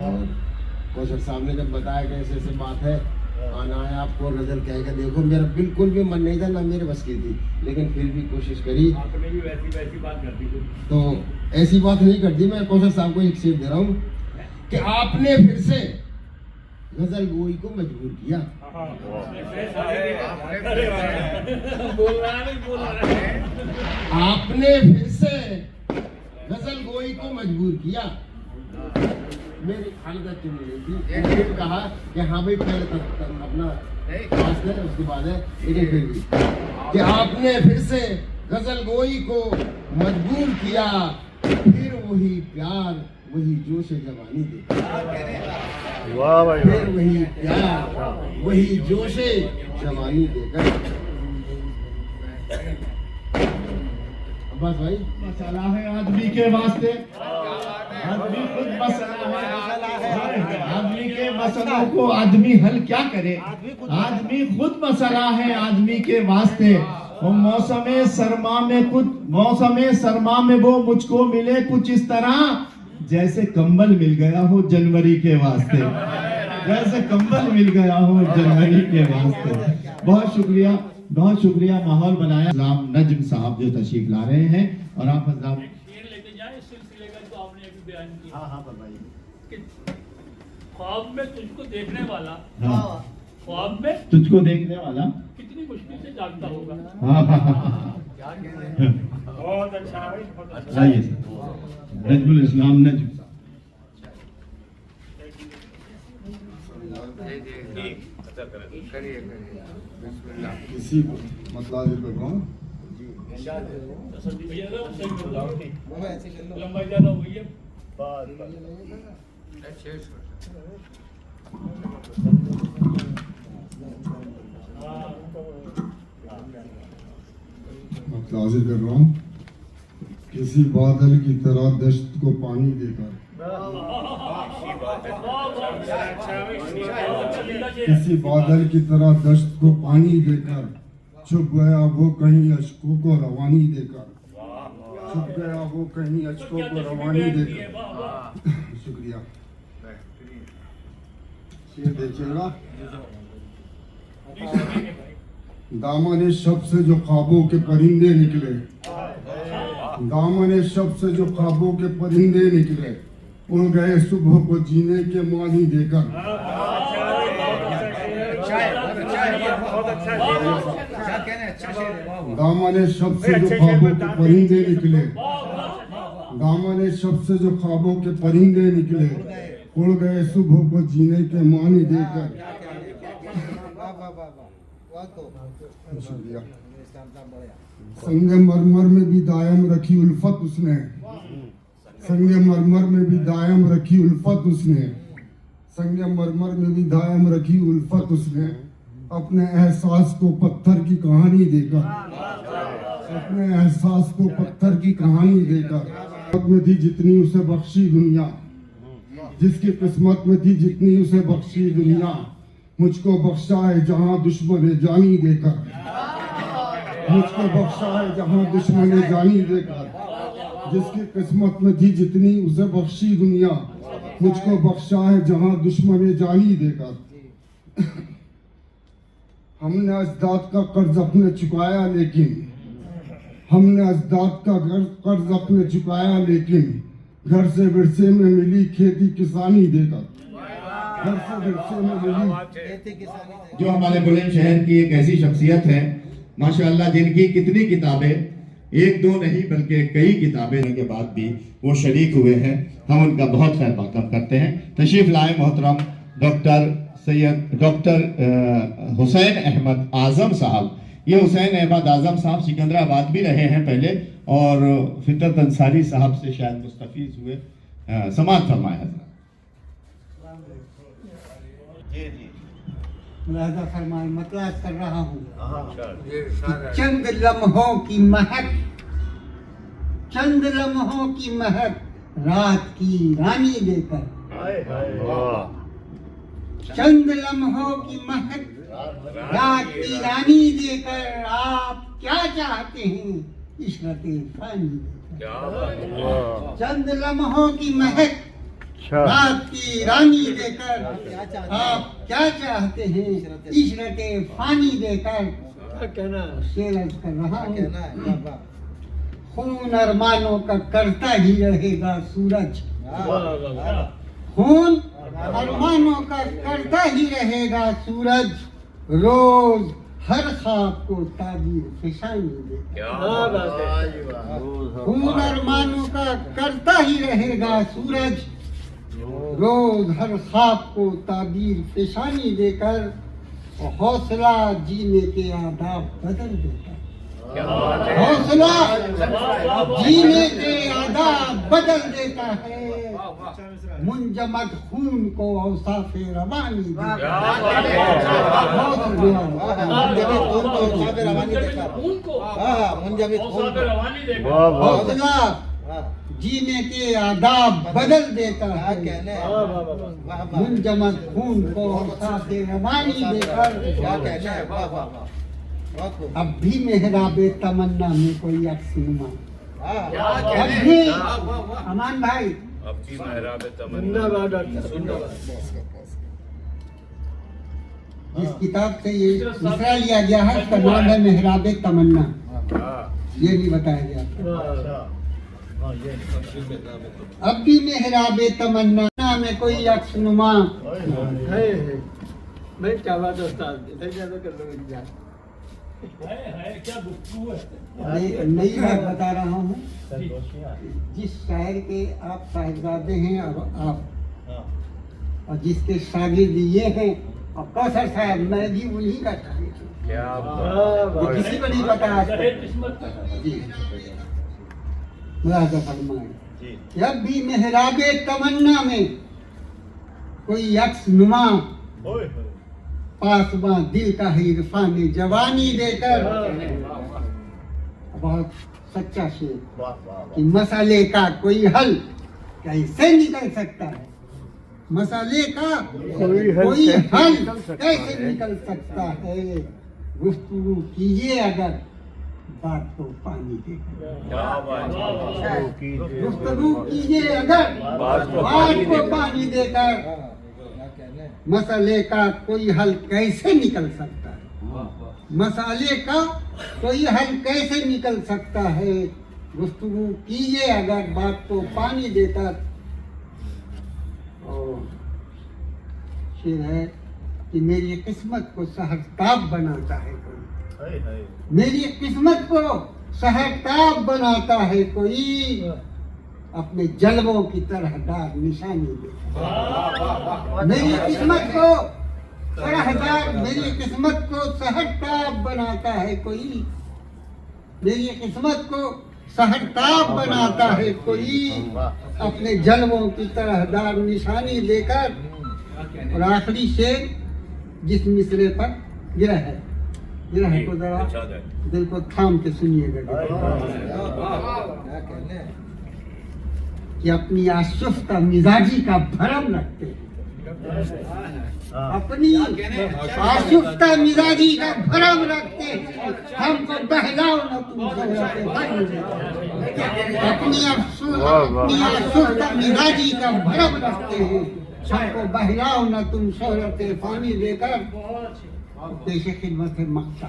और कौशल साहब ने जब बताया कि ऐसे ऐसे बात है, आना है आपको गजल कहेगा, देखो मेरा बिल्कुल भी मन नहीं था, ना मेरे बस की थी, लेकिन फिर भी कोशिश करी। आपने भी वैसी बात कर दी तो ऐसी बात नहीं कर दी। मैं कौशल साहब को एक शेर दे रहा हूँ कि आपने फिर से गजल गोई को मजबूर किया। आपने फिर से गजल गोई को मजबूर किया। मेरी हालत चुन रही थी, फिर कहा कि हाँ भाई पहले तक अपना पास है उसके बाद है, लेकिन फिर भी कि आपने फिर से गजल गोई को मजबूर किया, फिर वही प्यार वही जोश जवानी दे। फिर वही प्यार वही जोश जवानी देकर। बस भाई मसला है आदमी के वास्ते, आदमी खुद मसला है। आदमी के मसलों को आदमी हल क्या करे, आदमी खुद मसला है आदमी के वास्ते। वो मौसम सरमा में वो मुझको मिले कुछ इस तरह, जैसे कंबल मिल गया हो जनवरी के वास्ते, जैसे कंबल मिल गया हो जनवरी के वास्ते। बहुत शुक्रिया, बहुत शुक्रिया। माहौल बनाया इस्लाम नजम साहब जो तशरीफ ला रहे हैं और आप हजरात लेके जाए इस सिलसिले का जो आपने अभी बयान किया। हाँ बताइए। ख्वाब में तुझको देखने वाला, हाँ ख्वाब में तुझको देखने वाला कितनी मुश्किल से जागता होगा। हाँ बहुत अच्छा है, बहुत अच्छा। जाइए सर। नजमुल इस्लाम नजम। किसी को मतलब लंबाई ज्यादा हो गई है। हाजिर कर रहा हूँ। किसी बादल की तरह दश्त को पानी देकर, किसी बादल की तरह दश्त को पानी देकर, छुप गया वो कहीं अश्कों को रवानी देकर, छुप गया वो कहीं अश्कों को रवानी देकर। शुक्रिया। ये देखिएगा, दामन शब से जो ख्वाबों के परिंदे निकले, दामन शब से जो ख्वाबों के परिंदे निकले, उड़ गए सुबह को जीने के मानी देकर। दामन शब से जो ख्वाबों के परिंदे निकले, दामन शब से जो ख्वाबों के परिंदे निकले, उड़ गए सुबह को जीने के मानी देकर। संग मरमर में भी दायम रखी उल्फत उसने, संग मरमर में भी दायम रखी उल्फत उसने, संग मरमर में भी दायम रखी उल्फत उसने, अपने एहसास को पत्थर की कहानी देकर, अपने एहसास को पत्थर की कहानी देकर। किस्मत में थी जितनी उसे बख्शी दुनिया, जिसकी किस्मत में थी जितनी उसे बख्शी दुनिया, मुझको बख्शा है जहां दुश्मन जानी देकर, मुझको बख्शा है जहां दुश्मन जानी देकर। जिसकी किस्मत में थी जितनी उसे बख्शी दुनिया, मुझको बख्शा है जहां दुश्मन जानी देकर। हमने अजदाद का कर्ज अपने चुकाया, लेकिन हमने अजदाद का कर्ज अपने चुकाया, लेकिन घर से विरसे में मिली खेती किसानी देकर, घर से विरसे में मिली। जो हमारे बुलंदशहर की एक ऐसी शख्सियत है माशाअल्लाह, जिनकी कितनी किताबें, एक दो नहीं बल्कि कई किताबें के बाद भी वो शरीक हुए हैं। हम उनका बहुत खैर मकदम करते हैं। तशरीफ लाए मोहतरम डॉक्टर हुसैन अहमद आजम साहब। ये हुसैन अहमद आजम साहब सिकंदराबाद भी रहे हैं पहले, और फितरत अंसारी साहब से शायद मुस्तफीज हुए। समाअत फरमाया हज़रत। मुलाज़ा फरमाए, मतलब कर रहा हूँ चंद लम्हों की महक, चंद लम्हों की महक रात की रानी देकर, चंद लम्हों की महक रात की रानी देकर, आप क्या चाहते हैं इशरते फानी देकर। चंद लम्हों की महक रात की रानी देकर, आप क्या चाहते हैं इशरते फानी देकर। शेर अर्ज कर रहा हूँ, खून अरमानों का करता ही रहेगा सूरज, खून अरमानों का करता ही रहेगा सूरज, रोज हर ख्वाब को ताबीर फिशानी देकर। खून अरमानों का करता ही रहेगा सूरज, रोज हर ख्वाब को ताबीर फिशानी देकर, और हौसला जीने के आदाब बदल देता है। हौसला जीने के आदाब बदल देता है, मुंजमद खून को औसाफे रवानी देता है। हौसला जीने के आदाब बदल देता है, मुंजमद खून को औसाफे रवानी देकर। अब भी मेहराबे तमन्ना में कोई अक्सनुमा, अब भी अमान भाई, जिस किताब से ये मिसरा लिया गया है उसका नाम है मेहराबे तमन्ना, ये नहीं बताया गया। अब भी मेहराबे तमन्ना में कोई अक्सनुमा है। मैं क्या बात क्या गुफ्तगू है। नई बात बता रहा हूँ। जिस शायर के आप साहिबजादे हैं और जिसके शागिर्द ये हैं, और कौसर साहब मैं भी उन्हीं का शागिर्द हूँ। किसी को नहीं पता जी। मुलाज़ा फरमाएं, जब भी मेहराबे तमन्ना में कोई अक्स नुमा पासबां दिल का ही इरफान जवानी देकर, बहुत सच्चा शेर कि मसाले का कोई हल कैसे निकल सकता है, मसाले का कोई हल कैसे निकल सकता है, गुफ्तगू कीजिए अगर बात को पानी देकर, गुफ्तगू कीजिए अगर बात को पानी देकर, मसाले का कोई हल कैसे निकल सकता है, मसाले का कोई हल कैसे निकल सकता है, गुफ्तगू कीजिए अगर बात को पानी देकर। और शेर है कि मेरी किस्मत को सहरताब बनाता है कोई, मेरी किस्मत को सहरताब बनाता है कोई, अपने जलवों की तरह दाग निशानी दे। मेरी किस्मत को मेरी किस्मत को सहरताब बनाता है कोई, मेरी किस्मत को सहरताब बनाता है कोई, अपने जलवों की तरह दाग निशानी देकर। और आखिरी शेर जिस मिसरे पर गिरह को जरा दिल को थाम के सुनिएगा कि अपनी आशुफ्ता मिजाजी का भरम रखते हैं, अपनी आशुफ्ता मिजाजी का भरम रखते हैं, हमको बहलाओ न तुम अपनी आशुफ्ता मिजाजी का भरम रखते हैं, हमको बहलाओ न तुम शोहरत फानी देकर। पेशे खिदमत है मक्ता,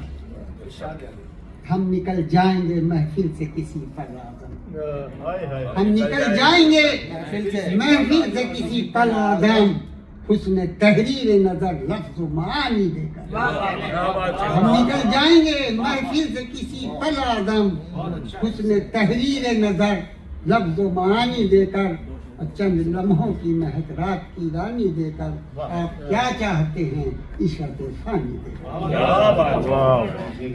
हम निकल जाएंगे महफिल से किसी पल आदम, हम निकल जाएंगे महफिल से किसी पल आदम, हुस्न तहरीर नजर लफ्ज़ मानी देकर। हम निकल जाएंगे महफिल से किसी पल आदम, हुस्न तहरीर नजर लफ्ज़ मानी देकर, चंद लम्हों की महक रात की रानी देकर। आप क्या चाहते हैं इशरत फानी देकर।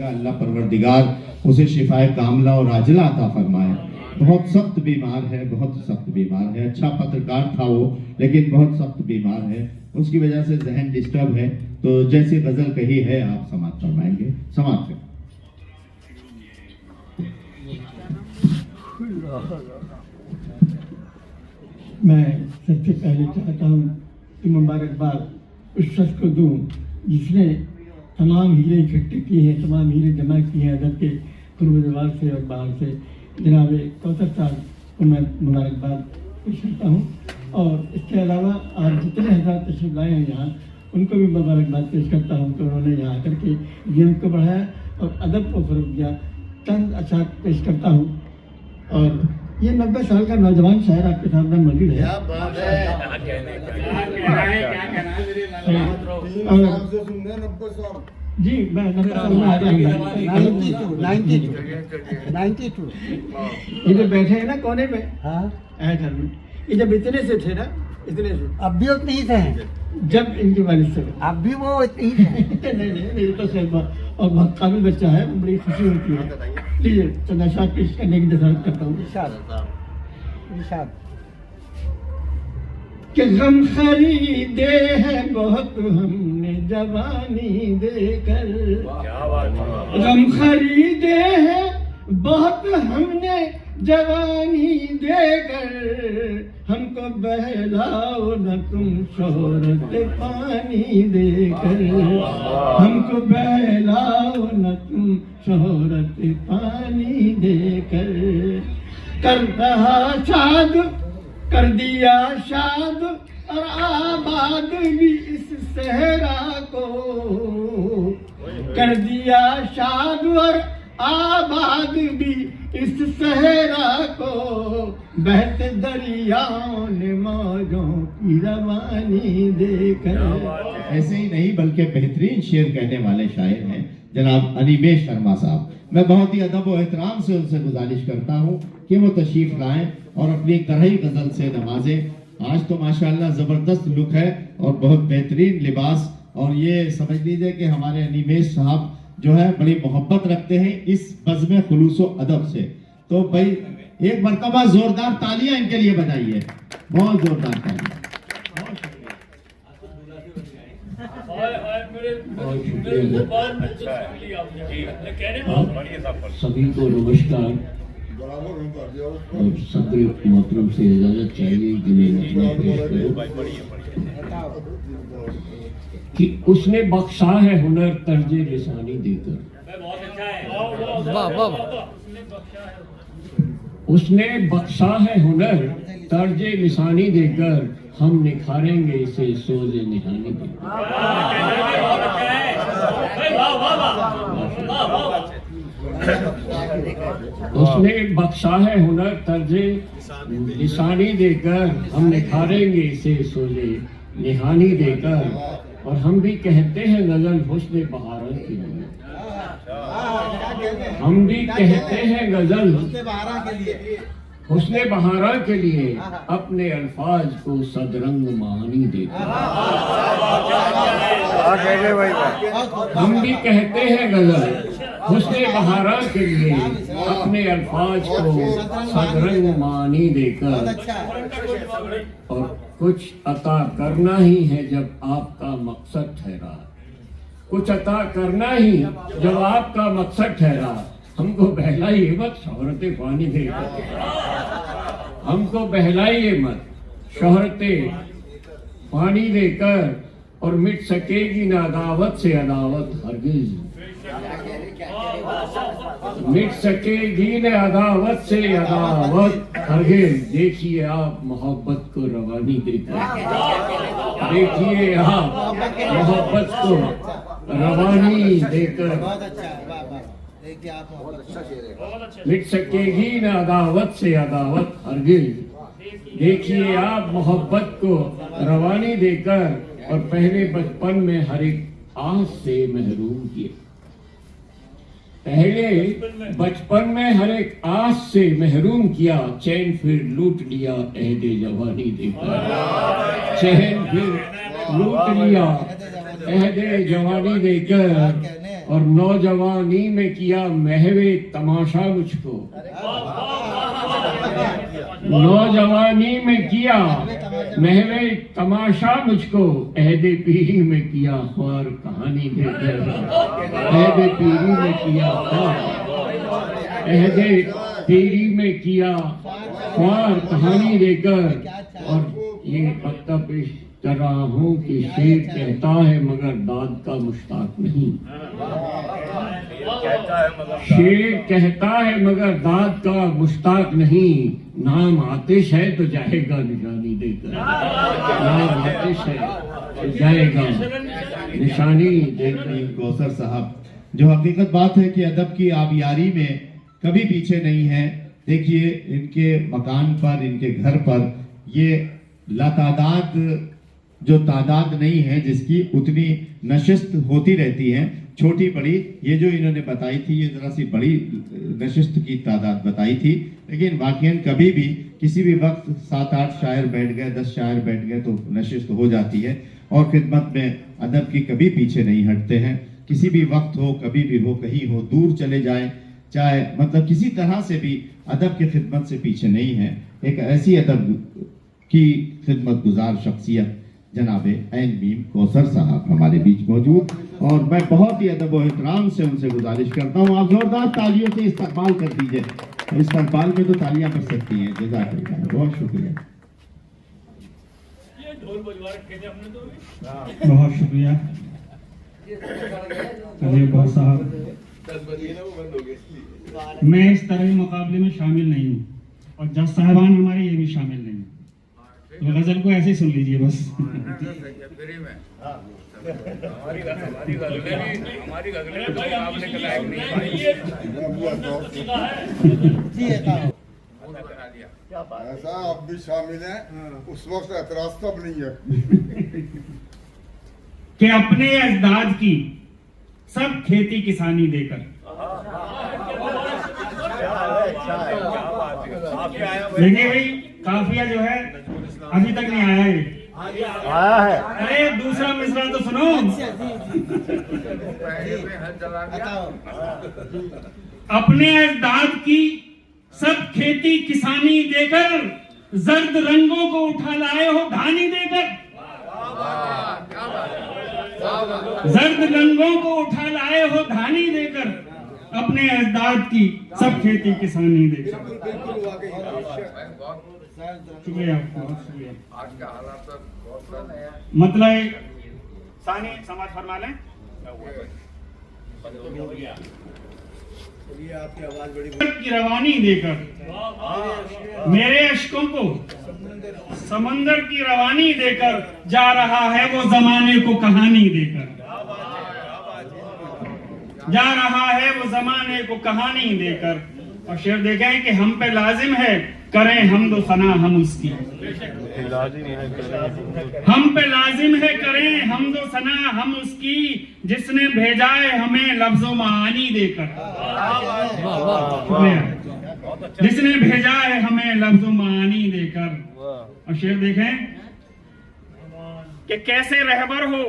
अल्लाह परवरदिगार उसे शिफाए कामला और आजला अता फरमाए। बहुत सख्त बीमार है, बहुत सख्त बीमार है। अच्छा पत्रकार था वो, लेकिन बहुत सख्त बीमार है, उसकी वजह से जहन डिस्टर्ब है। तो जैसी गजल कही है आप समाप्त फरमाएंगे, समाप्त करें। मैं सबसे पहले चाहता हूँ कि मुबारकबाद उस शख्स को दूँ जिसने तमाम हीरे इकट्ठे किए हैं, तमाम हीरे जमा किए हैं अदब के पूर्व दरबार से और बाहर से। जनाब कौसर साहब को मैं मुबारकबाद पेश करता हूँ। और इसके अलावा आज जितने हज़ार तशरीफ लाए हैं यहाँ, उनको भी मुबारकबाद पेश करता हूँ कि उन्होंने यहाँ आकर के इल्म को बढ़ाया और अदब को फ़रोग़ दिया। चंद अच्छा पेश करता हूँ। और ये 90 साल का नौजवान शायर आपके सामने मौजूद है। जी मैं 90 साल में आ गया। 92 ये जो बैठे हैं ना कोने में, हाँ घर में, ये जब इतने से थे ना, इतने से अब भी उतने ही से हैं जब इनके वालिद से, अब भी वो इतने ही हैं। नहीं तो सही और बहुत काबिल बच्चा है, बड़ी खुशी होती है। लीजिए चंदा शाह पेश करने की जरूरत करता हूँ। कि गम खरीदे है बहुत हमने जवानी देकर, गम खरीदे है बहुत हमने जवानी देकर, हमको बहलाओ न तुम शोहरत पानी देकर, हमको बहलाओ न तुम शोहरत पानी देकर। कर रहा शाद कर दिया शाद और आबाद भी इस सहरा को, कर दिया शाद और आबाद भी इस सहरा को, बहते दरियाओं ने मौजों की रवानी देकर। ऐसे ही नहीं बल्कि बेहतरीन शेर कहने वाले शायर हैं। जनाब अनिमेश शर्मा साहब। मैं बहुत ही अदब और एहतराम से उनसे गुजारिश करता हूँ कि वो तशरीफ लाएं और अपनी कढ़ाई गजल से नवाजें। आज तो माशाल्लाह जबरदस्त लुक है और बहुत बेहतरीन लिबास, और ये समझ लीजिए कि हमारे अनिमेश साहब जो है बड़ी मोहब्बत रखते हैं इस बज़्म खुलूस व अदब से। तो भाई एक मरतबा जोरदार तालियां इनके लिए बजाइए, बहुत जोरदार तालियां। सभी को नमस्कार। और सदर मोहतरम से इजाजत चाहिए कि मैं नज़्म पेश करूं कि उसने बख्शा है हुनर तर्जे लिसानी देकर। उसने बख्शा है हुनर तर्जे लिसानी देकर, हम निखारेंगे इसे सोजे निहानी देकर। उसने बख्शा है हुनर तर्जे लिसानी देकर, हम निखारेंगे इसे सोजे निहानी देकर। और हम भी कहते हैं गजल हुस्न बहारा के लिए, हम भी कहते हैं गजल हुस्न बहारा के लिए, अपने अल्फाज को सदरंग मानी देकर। हम भी कहते हैं गजल हुस्न बहारा के लिए, अपने अल्फाज को सदरंग मानी देकर। और कुछ अता करना ही है जब आपका मकसद ठहरा, कुछ अता करना ही जब आपका मकसद ठहरा। हमको बहलाइए मत शोहरत पानी देकर, हमको बहलाइए मत शोहरत पानी देकर। और मिट सकेगी ना अदावत से अदावत हरगिज, मिट सकेगी न अदावत से अदावत हरगिज। देखिए आप मोहब्बत को रवानी देकर, देखिए आप मोहब्बत को रवानी देकर। मिट सकेगी न अदावत से अदावत हरगिज, देखिए आप मोहब्बत को रवानी देकर। और पहले बचपन में हर एक आस से महरूम किया, पहले बचपन में हर एक आस से महरूम किया। चैन फिर लूट लिया अहदे जवानी देकर, चैन फिर लूट लिया अहदे जवानी देकर। और नौजवानी में किया महवे तमाशा मुझको, नौजवानी में किया महवे तमाशा मुझको। अहदे पीरी में किया ख्वार कहानी देकर, अहदे पीरी में किया ख्वार, अहदे पीरी में किया ख्वार कहानी देकर। और ये पत्ता पेश कर रहा हूँ कि शेर कहता है मगर दाद का मुश्ताक नहीं, शेर कहता है मगर दाद का मुश्ताक नहीं। नाम आतिश है तो जाएगा निशानी देकर, नाम आतिश है तो जाएगा निशानी देकर। कौसर साहब, जो हकीकत बात है कि अदब की आबियारी में कभी पीछे नहीं है। देखिए इनके मकान पर, इनके घर पर ये लातादाद जो तादाद नहीं है जिसकी, उतनी नशिस्त होती रहती है, छोटी बड़ी। ये जो इन्होंने बताई थी ये जरा सी बड़ी नशिस्त की तादाद बताई थी, लेकिन वाकईन कभी भी किसी भी वक्त 7-8 शायर बैठ गए, 10 शायर बैठ गए तो नशिस्त हो जाती है। और खिदमत में अदब की कभी पीछे नहीं हटते हैं। किसी भी वक्त हो, कभी भी हो, कहीं हो, दूर चले जाएं, चाहे मतलब किसी तरह से भी अदब की खिदमत से पीछे नहीं है। एक ऐसी अदब की खिदमत गुजार शख्सियत जनाब ऐन मीम कौसर साहब हमारे बीच मौजूद, और मैं बहुत ही अदब और एहतराम से उनसे गुजारिश करता हूँ आप जोरदार तालियों से इस्तकबाल कर दीजिए। इस्तकबाल में तो तालियां बज सकती हैं। जज़ाकल्लाह, बहुत शुक्रिया। बहुत शुक्रिया अजय साहब। मैं इस तरह के मुकाबले में शामिल नहीं हूँ और जज साहबान हमारे ये भी शामिल नहीं, तो गजल को ऐसे ही सुन लीजिए बस। ऐसा आप भी शामिल हैं, उस वक्त एतराज तब नहीं है कि अपने अजदाद की सब खेती किसानी देकर। देखिए भाई, काफिया जो है अभी तक नहीं आया है। आया है। अरे दूसरा मिसरा तो सुनो। अपने अजदाद की सब खेती किसानी देकर, जर्द रंगों को उठा लाए हो धानी देकर। जर्द रंगों को उठा लाए हो धानी देकर, अपने अजदाद की सब खेती किसानी देकर। शुक्रिया, बहुत शुक्रिया। मतलब सानी समाज फरमा लें की रवानी देकर, मेरे अश्कों को समंदर की रवानी देकर जा रहा है वो जमाने को कहानी देकर। जा रहा है वो जमाने को कहानी देकर। और शेर देखें कि हम पे लाजिम है करें हमदो सना हम उसकी। हम पे लाजिम है करें हमदो सना हम उसकी, जिसने भेजा है हमें लफ्जों मानी देकर। जिसने भेजा है हमें लफ्जों मानी देकर। और शेर देखें कि कैसे रहबर हो,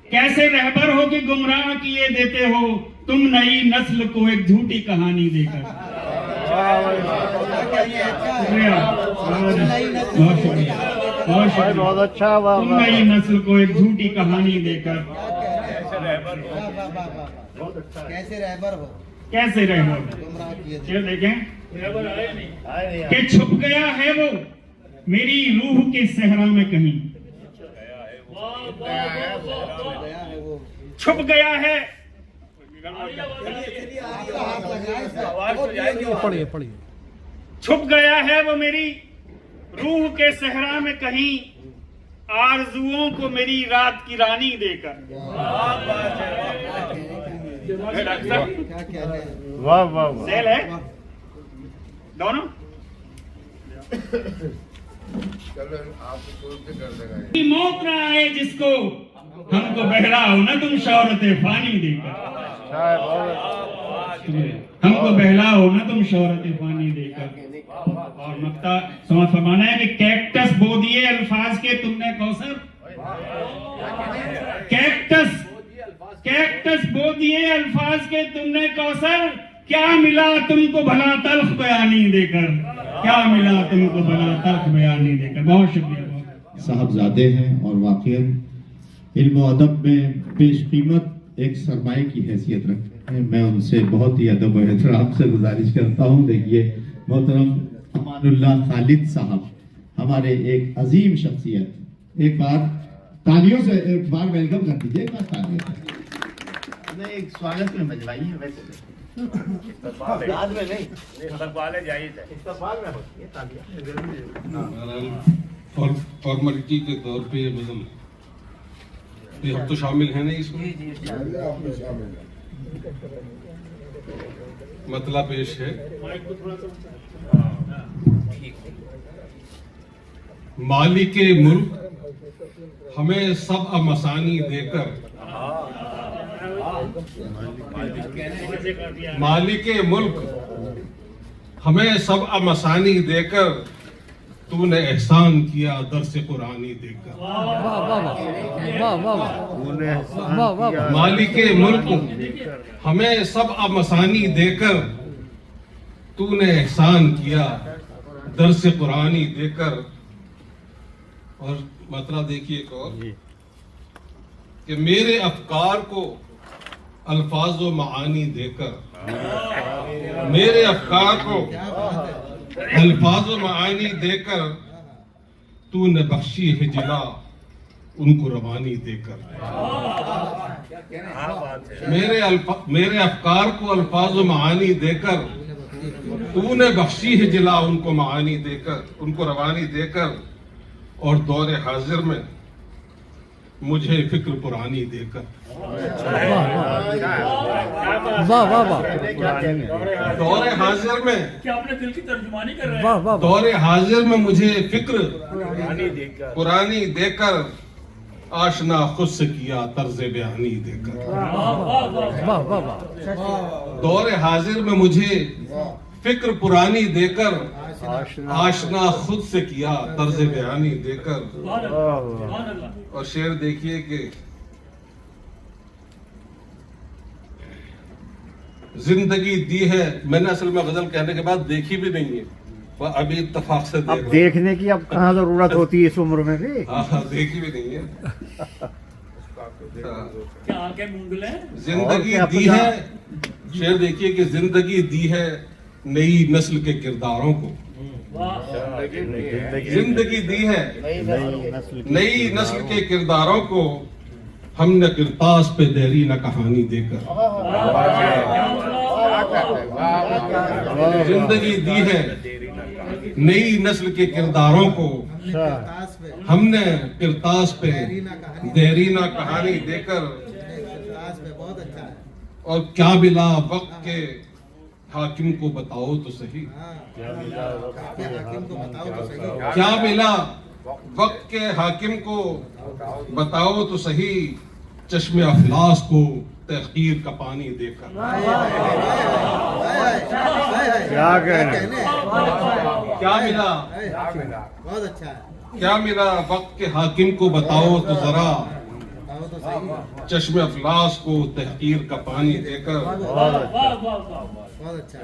कैसे रहबर हो कि गुमराह किए देते हो तुम नई नस्ल को एक झूठी कहानी देकर। बहुत अच्छा। तुम नई नस्ल को एक झूठी कहानी देकर। कैसे रहबर हो, कैसे रहबर। चल देखें कि छुप गया है वो मेरी रूह के सहरा में कहीं। छुप गया है। पढ़िए। छुप गया है वो मेरी रूह के सहरा में कहीं, आरजुओं को मेरी रात की रानी देकर। वाह वाह। सेल है दोनों। मौत ना आए जिसको, हमको बहलाओ ना तुम शौहरत फानी देकर। हमको बहलाओ ना तुम शौहरत फानी देकर। और मक्ता समझ फरमाना है कि कैक्टस बो दिए अल्फाज के तुमने कौसर। कैक्टस बो दिए अल्फाज के तुमने कौसर, क्या मिला तुमको भला तल्ख बयानी देकर। क्या मिला तुमको भला तल्ख बयानी देकर। बहुत शुक्रिया। साहबजादे हैं और वाकईन इल्म और अदब में बेशकीमत एक सरमाए की हैसियत रखते हैं। मैं उनसे बहुत ही अदब और एहतराम से गुजारिश करता हूँ। देखिए मोहतरम अमानुल्लाह खालिद साहब हमारे एक अजीम शख्सियत, एक बार तालियों से एक बार वेलकम कर दीजिए। एक बार तालियों से एक स्वागत में बजवाई है वैसे बाद में नहीं, इस्तकबाल जायज़ है, इस्तकबाल में होती है तालियां। फॉर्मेलिटी के तौर पे ये बदल ये हम तो शामिल हैं नहीं इसमें। मतला पेश है। मालिके मुल्क हमें सब अमसानी देकर, मालिके मुल्क हमें सब अमसानी देकर, तूने एहसान किया दर्स कुरानी देकर। मालिके मुल्क हमें सब अमसानी देकर, तूने एहसान किया दर्स कुरानी देकर। और मतलब देखिए एक और कि मेरे अफकार को अल्फाज व मानी देकर, मेरे अफकार को अल्फाज व मानी देकर, तूने बख्शी हिजला उनको रवानी देकर। मेरे अफकार को अल्फाज व मानी देकर, तूने बख्शी हिजला उनको मानी देकर, उनको रवानी देकर। और दौरे हाजिर में मुझे फिक्र पुरानी देकर। दौरे हाजिर में क्या अपने दिल की तर्जुमानी कर रहे हैं? दौरे हाजिर में मुझे फिक्र पुरानी देकर, आशना खुद से किया तर्ज बयानी देकर। दौरे हाजिर में मुझे फिक्र पुरानी देकर, आशना खुद से किया तर्ज बयानी देकर। और शेर देखिए कि जिंदगी दी है, मैंने असल में गजल कहने के बाद देखी भी नहीं है, वह अभी इत्तेफाक से अब देखने की अब कहाँ जरूरत होती है इस उम्र में भी। हाँ, देखी भी नहीं है। क्या आके मूंगल है? जिंदगी दी है, शेर देखिए कि जिंदगी दी है नई नस्ल के किरदारों को। जिंदगी दी है नई नस्ल के किरदारों को, हमने किरतास पे देरीना कहानी देकर। जिंदगी दी है नई नस्ल के किरदारों को, हमने किरतास पे देरीना कहानी देकर। और क्या मिला वक्त के हाकिम को बताओ तो सही, क्या मिला वक्त के हाकिम को बताओ तो सही, चश्मे अफलास को तहकीर का पानी देकर। क्या मिला, बहुत अच्छा है। क्या मिला वक्त के हाकिम को बताओ तो जरा, चश्मे अफलास को तहकीर का पानी देकर।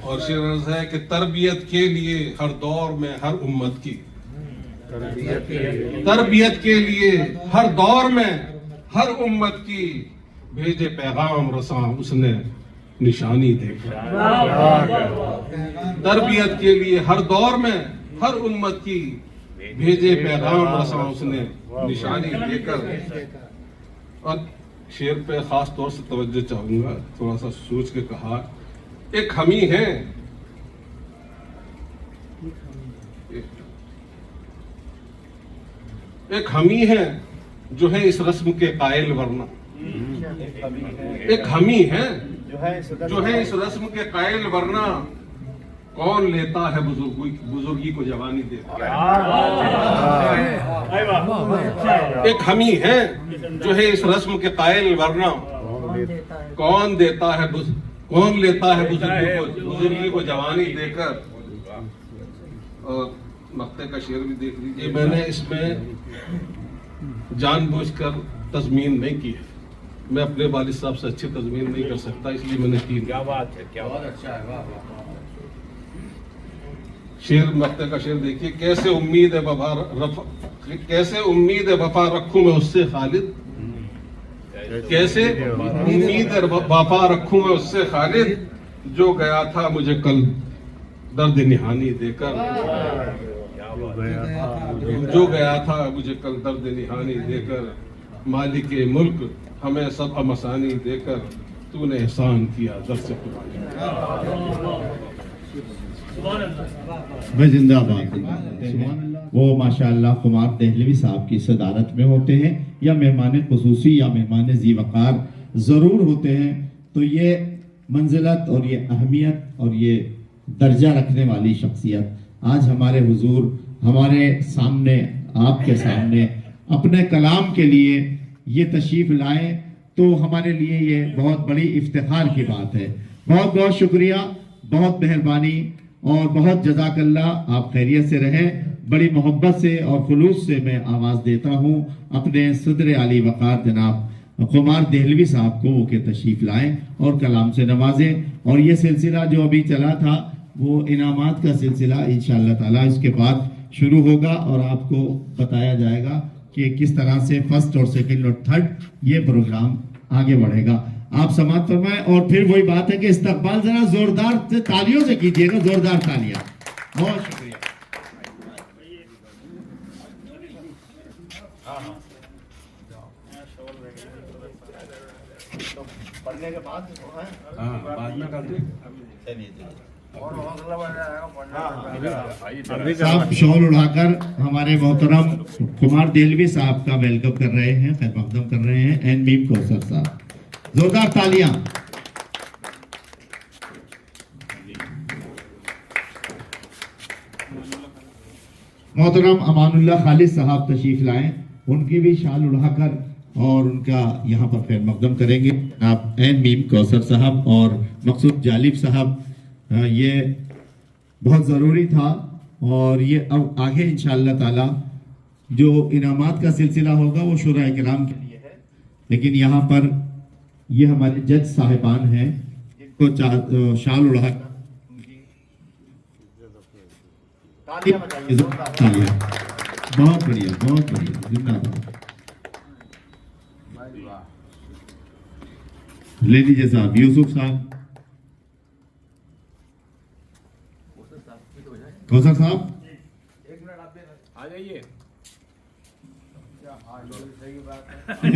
और शेर अर्ज़ है कि तरबियत के लिए हर दौर में हर उम्मत की, तरबियत के लिए हर दौर में हर उम्मत की, भेजे पैगाम रसा उसने निशानी देकर। तरबियत के लिए हर दौर में हर उम्मत की, भेजे पैगाम रसा उसने निशानी देकर। और शेर पे खास तौर से तवज्जो चाहूंगा, थोड़ा सा सोच के कहा। एक हमी है, एक हमी है जो है इस रस्म के कायल वरना, एक हमी है जो है इस रस्म के कायल वरना, कौन लेता है बुजुर्गी को जवानी देकर। एक हमी है जो है इस रस्म के कायल वरना, कौन लेता है बुजुर्गी को जवानी देकर। और मक्ते का शेर भी देख लीजिए, मैंने इसमें जानबूझकर तज़मीन नहीं की है, मैं अपने वालिद साहब से अच्छी तज़मीन नहीं कर सकता, इसलिए मैंने की। क्या बात है, क्या बात अच्छा है। शेर मक्ते का शेर देखिए, कैसे उम्मीद वफा रखूं मैं उससे खालिद, कैसे उम्मीद वफा रखूं मैं उससे खालिद, जो गया था मुझे कल दर्द निहानी देकर। जो गया था मुझे कल दर्द निहानी देकर, मालिक मुल्क हमें सब अमसानी देकर, तूने एहसान किया दर से मैं जिंदाबाद। वो माशाअल्लाह कुमार दहलवी साहब की सदारत में होते हैं, या मेहमान खुसूसी या मेहमान ज़ीवकार ज़रूर होते हैं, तो ये मंजिलत और ये अहमियत और ये दर्जा रखने वाली शख्सियत आज हमारे हुजूर हमारे सामने, आपके सामने अपने कलाम के लिए ये तशरीफ़ लाए, तो हमारे लिए ये बहुत बड़ी इफ्तिखार की बात है। बहुत बहुत शुक्रिया, बहुत मेहरबानी और बहुत जज़ाकल्लाह। आप खैरियत से रहें। बड़ी मोहब्बत से और खुलूस से मैं आवाज़ देता हूँ अपने सदर आली वक़ार जनाब कुमार दहलवी साहब को कि तशरीफ़ लाएं और कलाम से नवाजें। और ये सिलसिला जो अभी चला था वो इनामात का सिलसिला इंशाअल्लाह ताला इसके बाद शुरू होगा और आपको बताया जाएगा कि किस तरह से फर्स्ट और सेकंड और थर्ड ये प्रोग्राम आगे बढ़ेगा। आप समाप्त फरमाएं। और फिर वही बात है कि इस्तकबाल जरा जोरदार से तालियों से कीजिएगा, जोरदार तालियां। बहुत शुक्रिया। पढ़ने के बाद बाद में कर साहब शॉल उड़ाकर हमारे मोहतरम कुमार दहलवी साहब का वेलकम कर रहे हैं, खैर मकदम कर रहे हैं। एन मीम कौसर साहब, जोरदार तालियां। मोहतरम अमानुल्लाह खालिद साहब तशरीफ लाएं, उनकी भी शाल उड़ाकर और उनका यहाँ पर खैर मकदम करेंगे आप एन मीम कौसर साहब और मकसूद जालिब साहब। ये बहुत ज़रूरी था और ये अब आगे इंशाअल्लाह ताला जो इनामात का सिलसिला होगा वो शुरा किराम के लिए है, लेकिन यहाँ पर ये हमारे जज साहिबान हैं जिनको शाल उड़ा बहुत बढ़िया जिंदाबाद। ले लीजिए साहब यूसुफ साहब, कौसर साहब आ जाइए।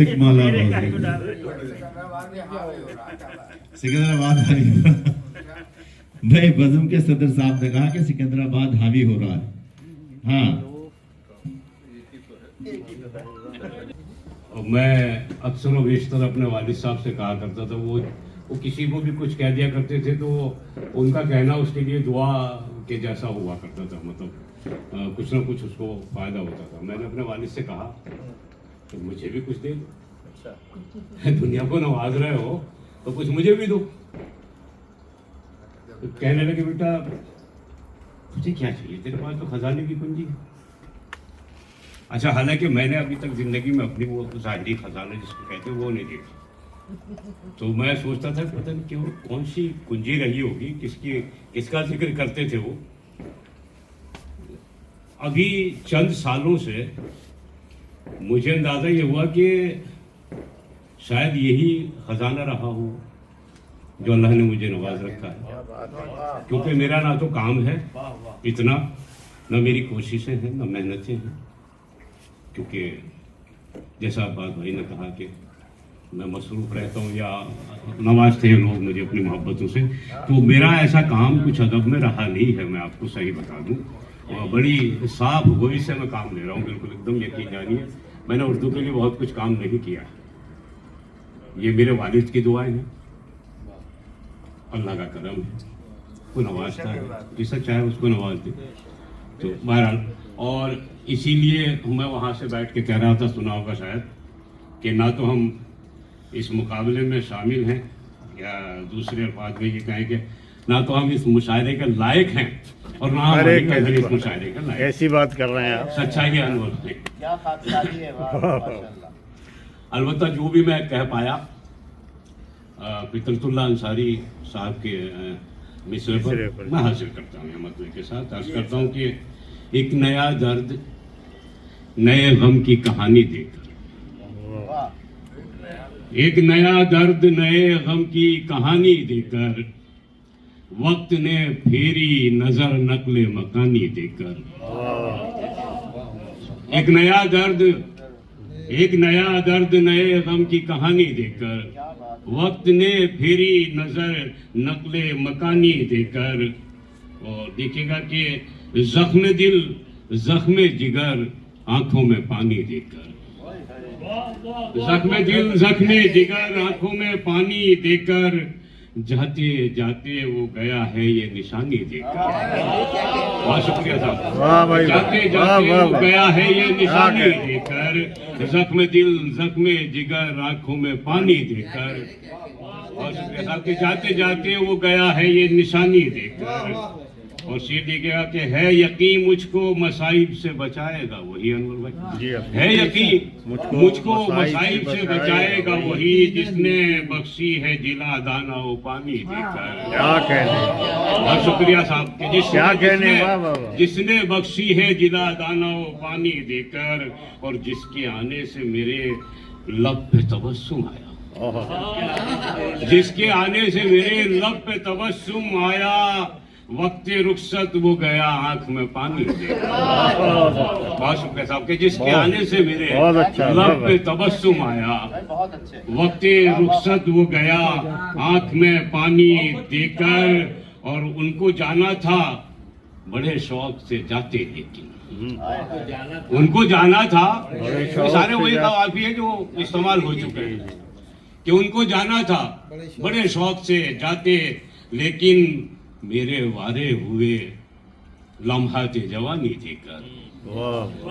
एक माला सिकंदराबाद भाई बज़म के सदर साहब ने कहा कि सिकंदराबाद हावी हो रहा है। हाँ, और मैं अक्सर व बेशतर अपने वालिद साहब से कहा करता था, वो किसी को भी कुछ कह दिया करते थे तो उनका कहना उसके लिए दुआ के जैसा हुआ करता था, मतलब कुछ ना कुछ उसको फायदा होता था। मैंने अपने वालिद से कहा कि मुझे भी कुछ दे दो, दुनिया को नवाज रहे हो तो कुछ मुझे भी दो। तो कहने लगे बेटा तुझे क्या चाहिए, तेरे पास तो खजाने की कुंजी है। अच्छा, हालांकि मैंने अभी तक जिंदगी में अपनी वो ज़ाहिरी खजाना जिसको कहते हैं वो नहीं देखा, तो मैं सोचता था पता नहीं क्यों कौन सी कुंजी रही होगी, किसका जिक्र करते थे वो। अभी चंद सालों से मुझे अंदाजा ये हुआ कि शायद यही खजाना रहा हो जो अल्लाह ने मुझे नवाज रखा है, क्योंकि मेरा ना तो काम है इतना, ना मेरी कोशिशें हैं, ना मेहनतें हैं, क्योंकि जैसा अब्बास भाई ने कहा कि मैं मसरूफ़ रहता हूँ या नवाजते हैं लोग मुझे अपनी मोहब्बतों से, तो मेरा ऐसा काम कुछ अदब में रहा नहीं है। मैं आपको सही बता दूँ, और बड़ी साफ गोई से मैं काम ले रहा हूँ, बिल्कुल एकदम यकीन जानिए। मैंने उर्दू के लिए बहुत कुछ काम नहीं किया, ये मेरे वालिद की दुआएं हैं, अल्लाह का करम है, वो नवाजता है, जिसे चाहे उसको नवाज दे। तो बहरहाल, और इसीलिए मैं वहाँ से बैठ के कह रहा था, सुना होगा शायद, कि ना तो हम इस मुकाबले में शामिल हैं, या दूसरे अल्फाज में ये कहें कि ना तो हम इस मुशायरे के लायक हैं और ना हम इस मुशायरे के लायक। ऐसी बात कर रहे हैं आप, सच्चाई है अनवर से। अलबत्ता जो भी मैं कह पाया फितरतुल्लाह अंसारी साहब के मिसरे पर मैं हासिल करता हूँ, मतलब के साथ अर्ज करता हूँ कि एक नया दर्द नए गम की कहानी देकर, एक नया दर्द नए गम की कहानी देकर, वक्त ने फेरी नजर नकले मकानी देकर। एक नया दर्द नए गम की कहानी देकर, वक्त ने फेरी नजर नकले मकानी देकर। और देखिएगा कि जख्म दिल जख्म जिगर आंखों में पानी देकर, जख्म दिल जख्म जिगर आंखों में पानी देकर, जाते जाते वो गया है ये निशानी देकर। बहुत शुक्रिया साहब। जाते जाते वो गया है ये निशानी देकर, जख्म दिल जख्म जिगर आंखों में पानी देकर। बहुत शुक्रिया साहब कि जाते जाते वो गया है ये निशानी देकर। और शेर देखेगा कि है यकीन मुझको मसाइब से बचाएगा वही, अनवर भाई है यकीन मुझको मसाइब से बचाएगा वही, जिसने बख्शी है जिला दाना वो पानी देकर। क्या कहने, बहुत शुक्रिया साहब कि जिसने बख्शी है जिला दाना वो पानी देकर, और जिसके आने से मेरे लब पे तबस्सुम आया, जिसके आने से मेरे लब पे तबस्सुम आया, वक्त रुखसत वो गया आंख में पानी देकर। बहुत शुक्रिया साहब के जिसके आने से मेरे लब पे तबस्सुम आया, वक्त रुखसत वो गया आंख में पानी देकर। और उनको जाना था बड़े शौक से जाते, लेकिन उनको जाना था, सारे वही काफी है जो इस्तेमाल हो चुके हैं, कि उनको जाना था बड़े शौक से जाते, लेकिन मेरे वारे हुए लम्हाते जवानी देकर।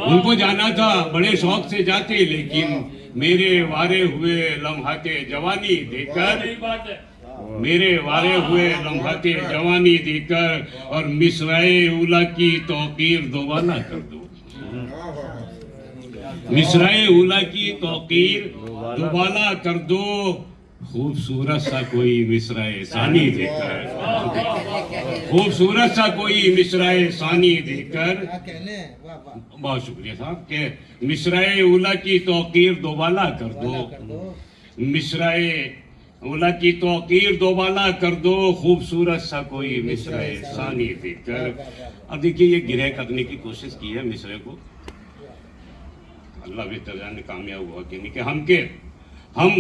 उनको जाना था बड़े शौक से जाते, लेकिन मेरे वारे हुए लम्हाते जवानी देकर, सही बात है। मेरे वारे हुए लम्हाते जवानी देकर और मिसराए उला की तौकीर दोबारा कर दो। मिसराए उला की तौकीर दोबारा कर दो, खूबसूरत सा कोई मिसराए सानी देकर, खूबसूरत सा कोई मिसराए सानी देकर। बहुत शुक्रिया साहब के मिसराए उला की तौकीर दोबारा कर दो, मिसराए उला की तौकीर दोबारा कर दो, खूबसूरत सा कोई मिसराए सानी देकर। अब देखिए ये गिरह करने की कोशिश की है मिसरे को, अल्लाह बेहतर जाने कामयाब हुआ कि नहीं, कि हम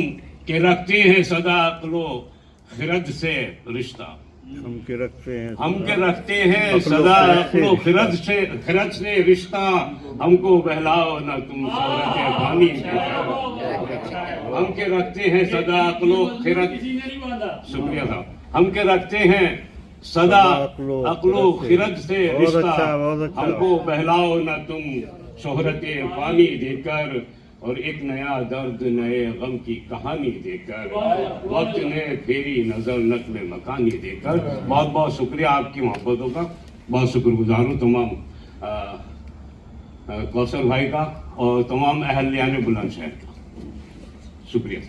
के रखते हैं सदा अक्लो खिरद से रिश्ता, हम के रखते हैं सदा अक्लो खिरद से रिश्ता, हमको बहलाओ ना तुम शोहरत फानी देकर। हम के रखते हैं सदा अक्लो खिरद, शुक्रिया साहब, हम के रखते हैं सदा अक्लो खिरद से रिश्ता, हमको बहलाओ ना तुम शोहरत फानी देकर, और एक नया दर्द नए गम की कहानी देकर, वक्त ने फेरी नजर नकल मकानी देकर। बहुत बहुत शुक्रिया आपकी मोहब्बतों का, बहुत शुक्रगुजार हूँ तमाम कौसर भाई का और तमाम अहलियान बुलंदशहर का। शुक्रिया।